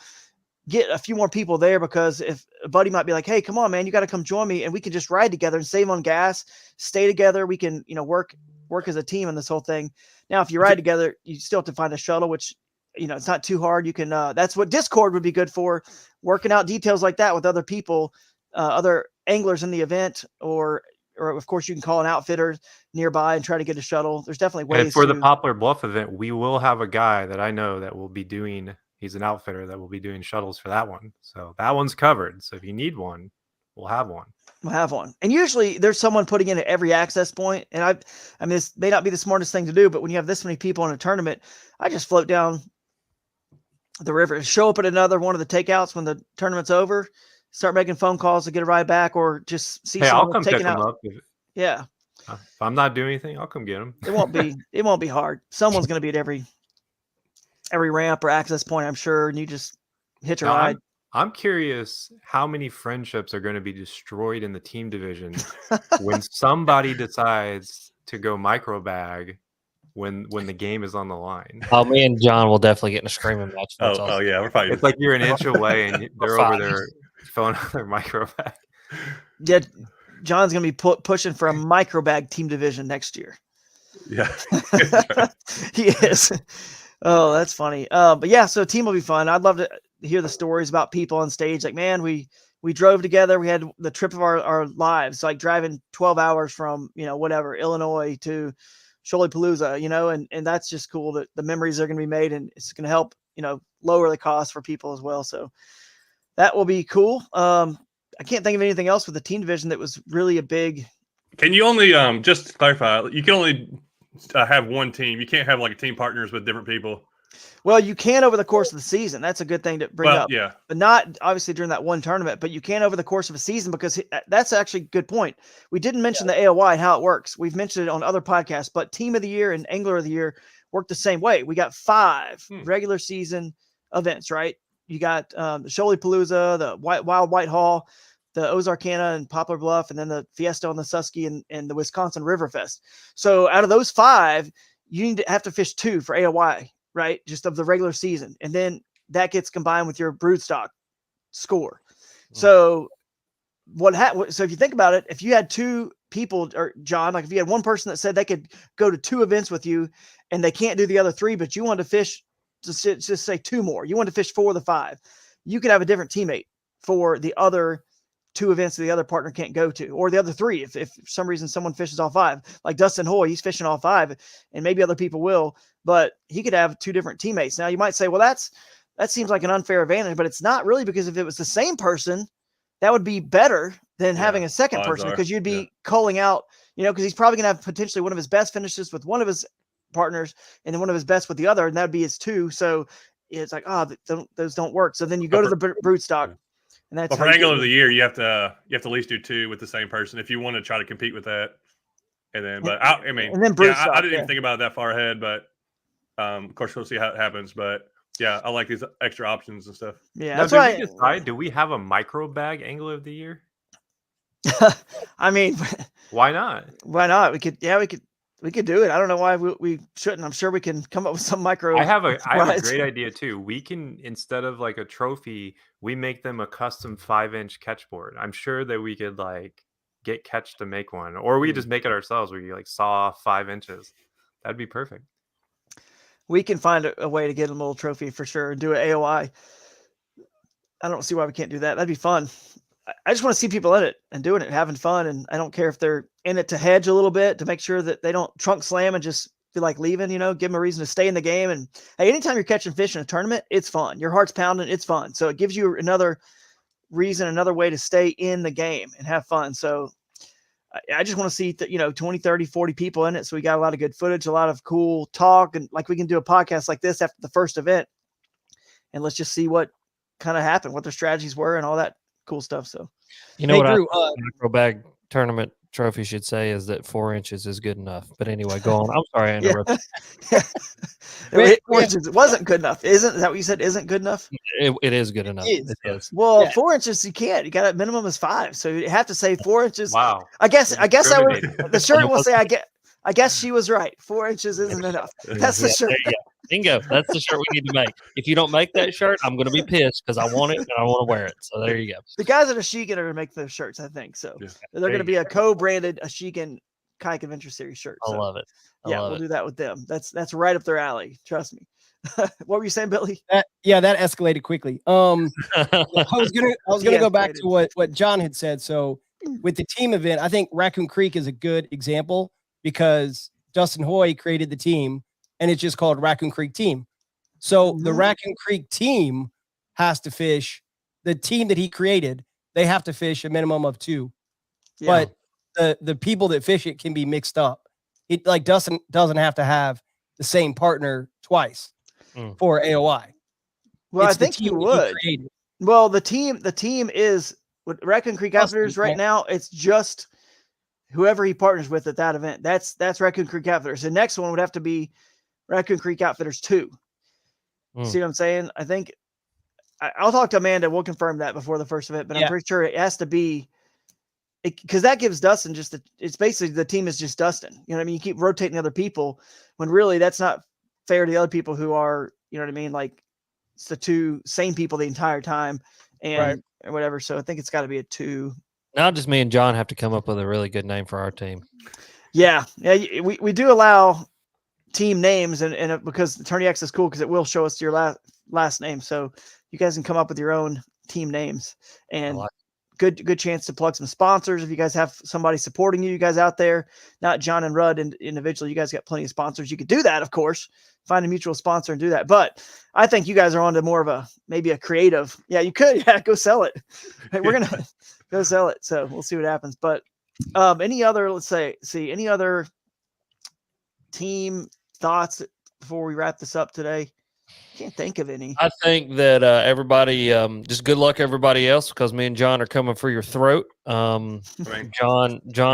S5: get a few more people there, because if a buddy might be like, hey, come on, man, you got to come join me, and we can just ride together and save on gas, stay together. We can, work as a team in this whole thing. Now, if you ride together, you still have to find a shuttle, which, it's not too hard. You can, that's what Discord would be good for, working out details like that with other people, other anglers in the event, or of course you can call an outfitter nearby and try to get a shuttle. There's definitely ways.
S6: And for the Poplar Bluff event, we will have a guy that I know that will be doing, he's an outfitter that will be doing shuttles for that one. So that one's covered. So if you need one, we'll have one.
S5: We'll have one. And usually there's someone putting in at every access point. And I mean, this may not be the smartest thing to do, but when you have this many people in a tournament, I just float down the river, show up at another one of the takeouts when the tournament's over, start making phone calls to get a ride back, or just see
S6: I'll
S5: someone
S6: come pick
S5: taking
S6: him
S5: out.
S6: up.
S5: Yeah.
S6: If I'm not doing anything, I'll come get him.
S5: It won't be hard. Someone's going to be at every ramp or access point, I'm sure. And you just hitch a ride.
S6: I'm curious how many friendships are going to be destroyed in the team division when somebody decides to go micro bag when the game is on the line.
S7: Oh, me and John will definitely get in a screaming match.
S2: Oh yeah, we're fighting.
S6: It's like you're an inch away and they're over there filling out their micro bag.
S5: Yeah, John's going to be pushing for a micro bag team division next year.
S2: Yeah,
S5: he is. Oh, that's funny. But yeah, so team will be fun. I'd love to hear the stories about people on stage. Like, man, we drove together. We had the trip of our lives, like driving 12 hours from, whatever, Illinois to Shoalipalooza, and that's just cool that the memories are going to be made, and it's going to help, lower the cost for people as well. So that will be cool. I can't think of anything else with the team division that was really a big.
S2: Can you only, just to clarify, you can only have one team. You can't have like team partners with different people.
S5: Well, you can over the course of the season. That's a good thing to bring up.
S2: Yeah.
S5: But not obviously during that one tournament, but you can over the course of a season, because that's actually a good point. We didn't mention the AOY and how it works. We've mentioned it on other podcasts, but Team of the Year and Angler of the Year work the same way. We got 5 regular season events, right? You got the Shoalipalooza, the Wild Whitehall, the Ozarkana and Poplar Bluff, and then the Fiesta on the Susky and the Wisconsin River Fest. So out of those 5, you have to fish 2 for AOY, right? Just of the regular season. And then that gets combined with your broodstock score. So so if you think about it, if you had 2 people, or John, like if you had one person that said they could go to 2 events with you and they can't do the other 3, but you wanted to fish, just say 2 more, you wanted to fish 4 of the 5, you could have a different teammate for the other 2 events that the other partner can't go to, or the other 3. If for some reason someone fishes all 5, like Dustin Hoy, he's fishing all 5, and maybe other people will, but he could have 2 different teammates. Now you might say, well, that seems like an unfair advantage, but it's not really, because if it was the same person, that would be better than having a second person, because you'd be calling out, because he's probably going to have potentially one of his best finishes with one of his partners and then one of his best with the other, and that would be his 2. So it's like, those don't work. So then you go to the broodstock. And that's
S2: for Angler of the Year, you have to at least do 2 with the same person if you want to try to compete with that. And then, but I didn't even think about it that far ahead. But of course, we'll see how it happens. But yeah, I like these extra options and stuff.
S5: Yeah,
S6: now,
S5: that's why.
S6: We decide, do we have a micro bag Angler of the Year?
S5: I mean,
S6: why not?
S5: Why not? We could do it. I don't know why we shouldn't. I'm sure we can come up with some micro.
S6: I have a great idea too. We can, instead of like a trophy, we make them a custom 5-inch catch board. I'm sure that we could like get Catch to make one, or we just make it ourselves where you like saw off 5 inches. That'd be perfect.
S5: We can find a way to get a little trophy for sure and do an AOI. I don't see why we can't do that. That'd be fun. I just want to see people in it and doing it, having fun. And I don't care if they're in it to hedge a little bit, to make sure that they don't trunk slam and just feel like leaving, give them a reason to stay in the game. And hey, anytime you're catching fish in a tournament, it's fun. Your heart's pounding. It's fun. So it gives you another reason, another way to stay in the game and have fun. So I just want to see 20, 30, 40 people in it. So we got a lot of good footage, a lot of cool talk, and like we can do a podcast like this after the first event, and let's just see what kind of happened, what their strategies were, and all that cool stuff. So,
S7: what
S3: Drew,
S7: micro bag tournament trophy should say is that 4 inches is good enough. But anyway, go on. I'm sorry I interrupted.
S5: Yeah. 4 inches wasn't good enough. Is that what you said? Isn't good enough?
S7: It is good enough. It is.
S5: Well, 4 inches you can't. You got a minimum is 5, so you have to say 4 inches.
S6: Wow.
S5: I guess I would. The shirt will say I guess she was right. 4 inches isn't enough. That's the shirt.
S7: Bingo. That's the shirt we need to make. If you don't make that shirt, I'm going to be pissed because I want it and I want to wear it. So there you go.
S5: The guys at Ashigan are going to make those shirts, I think. So they're going to be a co-branded Ashigan Kayak Adventure Series shirt. So,
S7: I love it.
S5: We'll do that with them. That's right up their alley. Trust me. What were you saying, Billy?
S3: That escalated quickly. I was gonna go back to what John had said. So with the team event, I think Raccoon Creek is a good example because Dustin Hoy created the team and it's just called Raccoon Creek Team. So the Raccoon Creek team has to fish. The team that he created, they have to fish a minimum of 2. Yeah. But the people that fish it can be mixed up. It like Dustin doesn't have to have the same partner twice for AOI.
S5: Well, I think you would. Well, the team is with Raccoon Creek Outfitters right now. It's just whoever he partners with at that event. That's Raccoon Creek Outfitters. The next one would have to be Raccoon Creek Outfitters 2. See what I'm saying? I think I'll talk to Amanda. We'll confirm that before the first event, but I'm pretty sure it has to be because that gives Dustin it's basically the team is just Dustin. You know what I mean? You keep rotating other people when really that's not fair to the other people who are, you know what I mean? Like it's the 2 same people the entire time and or whatever. So I think it's got to be a 2.
S7: Now just me and John have to come up with a really good name for our team.
S5: Yeah. We do allow team names and because the Tourney X is cool because it will show us your last name. So you guys can come up with your own team names and good chance to plug some sponsors. If you guys have somebody supporting you guys out there, not John and Rudd individually, you guys got plenty of sponsors. You could do that, of course, find a mutual sponsor and do that. But I think you guys are on to more of maybe a creative. Yeah, you could. Yeah, go sell it. Hey, we're going to go sell it. So we'll see what happens. But any other team thoughts before we wrap this up today? Can't think of any.
S7: I think that everybody, just good luck everybody else because me and John are coming for your throat. John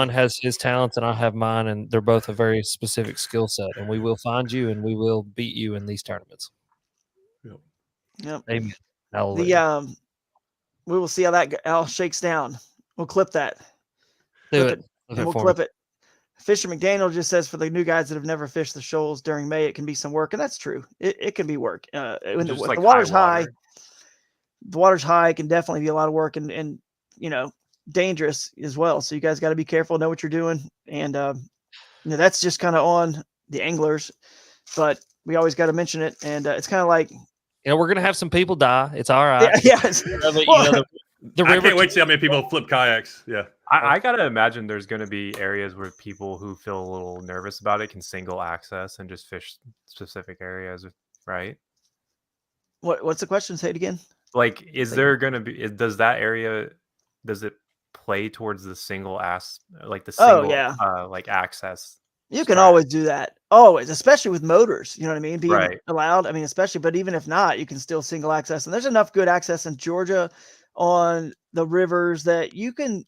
S7: has his talents and I have mine, and they're both a very specific skill set. And we will find you and we will beat you in these tournaments.
S5: Yep.
S7: Amen. Hallelujah.
S5: We will see how that all shakes down. We'll clip that.
S7: Do it.
S5: And we'll clip it. Fisher McDaniel just says for the new guys that have never fished the shoals during May, it can be some work, and that's true. It can be work. When the water's high, the water's high, it can definitely be a lot of work and dangerous as well. So you guys got to be careful, know what you're doing, and that's just kind of on the anglers, but we always got to mention it. And it's kind of like
S7: we're gonna have some people die. It's all right.
S5: Yeah.
S2: I can't wait to see how many people flip kayaks. Yeah.
S6: I got to imagine there's going to be areas where people who feel a little nervous about it can single access and just fish specific areas, right?
S5: What's the question? Say it again.
S6: Like, is there going to be, does it play towards the single like access?
S5: You can always do that. Always, especially with motors, you know what I mean? Being allowed. I mean, especially, but even if not, you can still single access. And there's enough good access in Georgia on the rivers that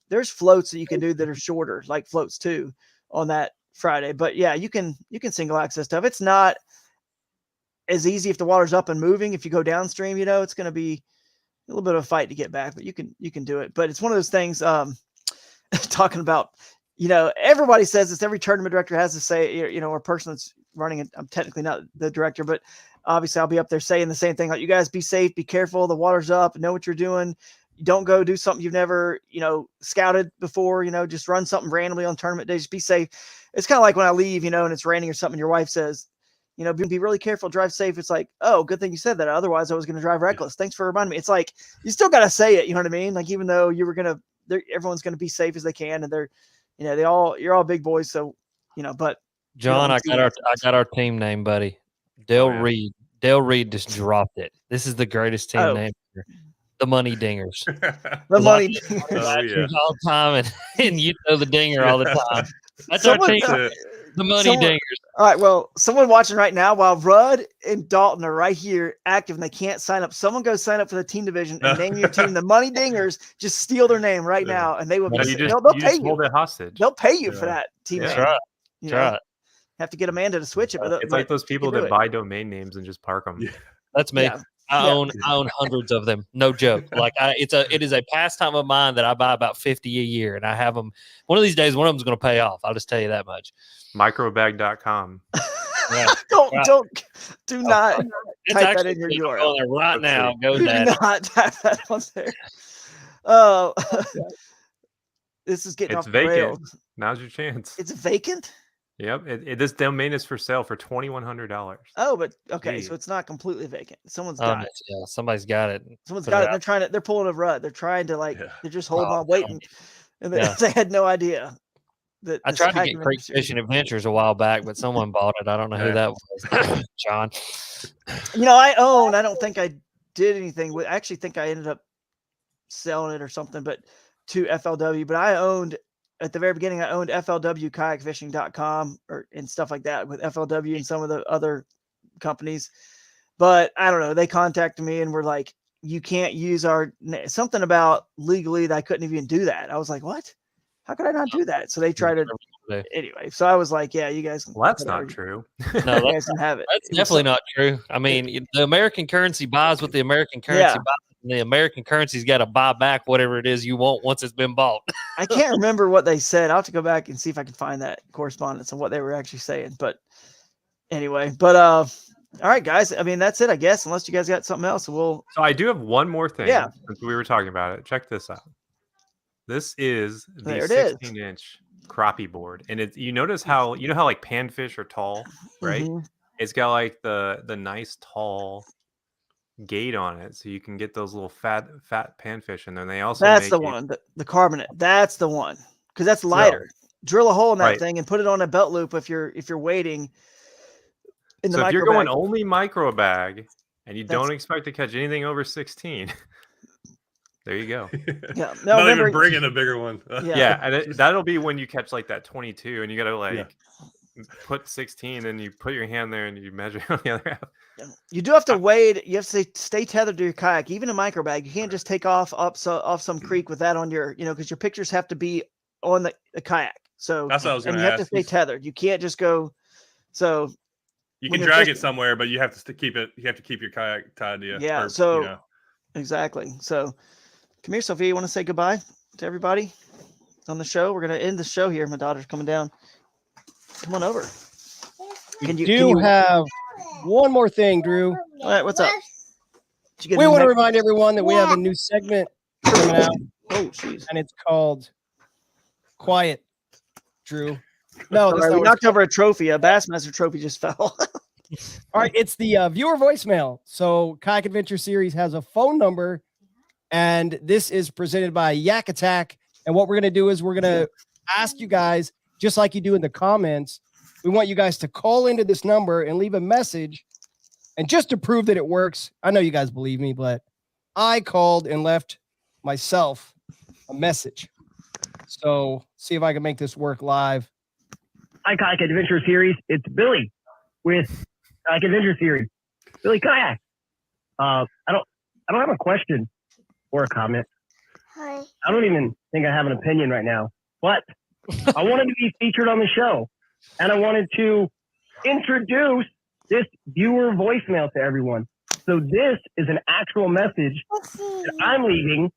S5: there's floats that you can do that are shorter, like floats too on that Friday. But yeah, you can single access stuff. It's not as easy if the water's up and moving. If you go downstream, it's going to be a little bit of a fight to get back, but you can do it. But it's one of those things, talking about, everybody says this, every tournament director has to say, or person that's running it. I'm technically not the director, but obviously I'll be up there saying the same thing. Like, you guys be safe, be careful. The water's up, know what you're doing. Don't go do something you've never, scouted before, just run something randomly on tournament day. Just be safe. It's kind of like when I leave, and it's raining or something, your wife says, be really careful, drive safe. It's like, oh, good thing you said that. Otherwise I was going to drive reckless. Thanks for reminding me. It's like, you still got to say it. You know what I mean? Like, even though you were everyone's going to be safe as they can. And you're all big boys. So, but
S7: John, I got our team name, buddy. Dale Reed. Dale Reed just dropped it. This is the greatest team name. the money dingers.
S5: The money.
S2: Oh, yeah.
S7: All the time, and you throw the dinger all the time. That's
S5: Someone-
S7: our team.
S2: That's it.
S7: The money
S5: someone-
S7: dingers.
S5: All right. Well, someone watching right now, while Rudd and Dalton are right here active and they can't sign up, someone go sign up for the team division and name your team the Money Dingers. Just steal their name right
S2: Yeah.
S5: now, and they will be.
S6: No,
S5: They'll
S6: you
S5: pay
S6: just
S5: you.
S6: hold it hostage.
S5: They'll pay you for
S2: Yeah.
S5: that team
S6: That's
S5: name.
S7: right.
S5: You
S7: That's
S5: know,
S7: right.
S5: have to get Amanda to switch it, but
S6: It's like those people
S5: do
S6: that
S5: it.
S6: buy domain names and just park them.
S2: Yeah.
S7: That's me.
S5: Yeah.
S7: I
S5: Yeah.
S7: own hundreds of them. No joke. Like it is a pastime of mine that I buy about 50 a year, and I have them. One of these days, one of them's going to pay off. I'll just tell you that much.
S6: Microbag.com.
S7: Yeah.
S5: Do not
S7: It's
S5: type that
S7: actually
S5: in your
S7: good.
S5: URL.
S7: Go there right now. Go
S5: Do
S7: that.
S5: not type that on there. Oh, this is getting
S6: It's
S5: off the
S6: vacant.
S5: rails.
S6: Now's your chance.
S5: It's vacant.
S6: Yep. This domain is for sale for $2,100.
S5: Oh, but okay, so
S6: Gee.
S5: it's not completely vacant. Someone's
S7: Oh,
S5: got it.
S7: yeah, somebody's got it.
S5: Someone's
S7: Put
S5: got
S7: it
S5: it. They're pulling a rut. They're trying to
S2: Yeah.
S5: they're just holding
S7: Oh,
S5: on, waiting, and they,
S7: Yeah.
S5: they had no idea that
S7: I
S5: this
S7: tried to
S5: kayak
S7: get Creek
S5: adventure series-
S7: Fishing Adventures a while back, but someone bought it. I don't know who
S2: Yeah.
S7: that was. John.
S5: You know, I don't think I did anything with. I actually think I ended up selling it or something, but to FLW. But I owned at the very beginning. I owned FLWkayakfishing.com and stuff like that with FLW and some of the other companies. But I don't know. They contacted me and were like, "You can't use something about legally that I couldn't even do that." I was like, "What? How could I not do that?" So they tried to anyway. So I was like, "Yeah, you guys."
S6: Well, that's
S5: whatever.
S6: not true.
S7: No,
S5: You guys can have it.
S7: that's
S5: It was
S7: definitely
S5: so-
S7: not true. I mean, the American currency buys what the American currency
S5: Yeah.
S7: buys, and the American currency's got to buy back whatever it is you want once it's been bought.
S5: I can't remember what they said. I'll have to go back and see if I can find that correspondence and what they were actually saying. But anyway, all right, guys. I mean, that's it, I guess, unless you guys got something else. So
S6: So I do have one more thing.
S5: Yeah.
S6: Since we were talking about it. Check this out. This is the
S5: There it is.
S6: 16-inch crappie board. And you notice how like panfish are tall, right?
S5: Mhm.
S6: It's got like the nice tall gate on it, so you can get those little fat panfish in there. And they also
S5: That's
S6: make
S5: the one, the carbonate. That's the one because that's lighter. Drill a hole in that
S6: Right.
S5: thing and put it on a belt loop if you're waiting in the
S6: So if you're
S5: micro
S6: going
S5: bag.
S6: only micro bag and you
S5: That's-
S6: don't expect to catch anything over 16, there you go.
S5: Yeah,
S2: Not
S5: remember,
S2: even bringing a bigger one.
S6: Yeah, and that'll be when you catch like that 22, and you gotta like
S2: Yeah.
S6: put 16, and you put your hand there and you measure on the other half.
S5: you do have to wade. You have to stay tethered to your kayak, even a micro bag. You can't just take off off some creek with that on your, because your pictures have to be on the kayak. So
S2: That's what I was
S5: and
S2: going
S5: you
S2: to
S5: have to
S2: ask.
S5: stay tethered. You can't just go. So
S2: You
S5: when
S2: can
S5: you're
S2: drag
S5: fishing-
S2: it somewhere, but you have to keep it. You have to keep your kayak tied to you.
S5: Yeah,
S2: or,
S5: so- exactly. So come here, Sophia. You want to say goodbye to everybody on the show? We're gonna end the show here. My daughter's coming down. Come on over. Can you
S3: have one more thing, Drew.
S5: All right, what's up? Did you get
S3: We
S5: a
S3: want to
S5: neck-
S3: remind everyone that we have a new segment coming out,
S5: Oh, jeez.
S3: and it's called Quiet, Drew. No, that's
S5: Sorry,
S3: not
S5: we
S3: what
S5: knocked over a trophy. A Bassmaster trophy just fell.
S3: All right, it's the viewer voicemail. So Kayak Adventure Series has a phone number, and this is presented by Yak Attack. And what we're going to do is we're going to ask you guys, just like you do in the comments, we want you guys to call into this number and leave a message. And just to prove that it works, I know you guys believe me, but I called and left myself a message. So see if I can make this work live.
S8: Hi, Kayak Adventure Series. It's Billy with Kayak Adventure Series. Billy Kayak. I don't have a question or a comment.
S9: Hi.
S8: I don't even think I have an opinion right now, but I wanted to be featured on the show, and I wanted to introduce this viewer voicemail to everyone. So this is an actual message that I'm leaving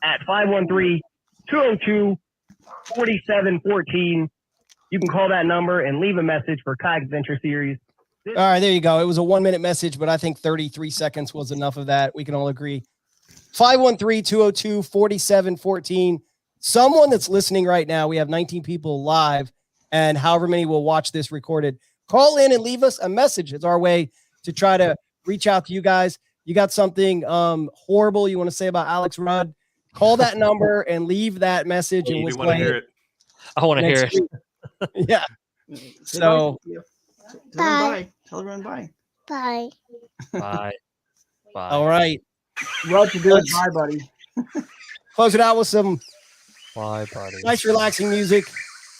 S8: at 513-202-4714. You can call that number and leave a message for Kayak Adventure Series.
S3: All right, there you go. It was a 1-minute message, but I think 33 seconds was enough of that. We can all agree. 513-202-4714. Someone that's listening right now, we have 19 people live, and however many will watch this recorded. Call in and leave us a message. It's our way to try to reach out to you guys. You got something horrible you want to say about Alex Rudd? Call that number and leave that message, and
S2: You
S3: we'll
S2: want to
S3: play
S2: hear
S3: it
S2: it?
S7: I want to hear
S3: next
S7: it.
S3: week. Yeah. So
S5: Tell everyone bye.
S9: Bye.
S7: Bye. Bye.
S3: all right.
S5: Love to do it. Bye, buddy.
S3: Close it out with some
S7: Bye, buddy.
S3: nice, relaxing music.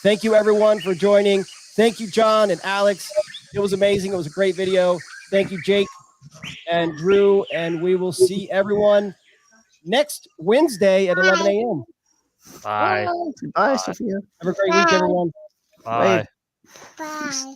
S3: Thank you, everyone, for joining. Thank you, John and Alex. It was amazing. It was a great video. Thank you, Jake and Drew. And we will see everyone next Wednesday at 11 a.m.
S7: Bye.
S5: Bye, Sophia.
S3: Have a great week, everyone.
S7: Bye.
S9: Bye.
S7: Bye.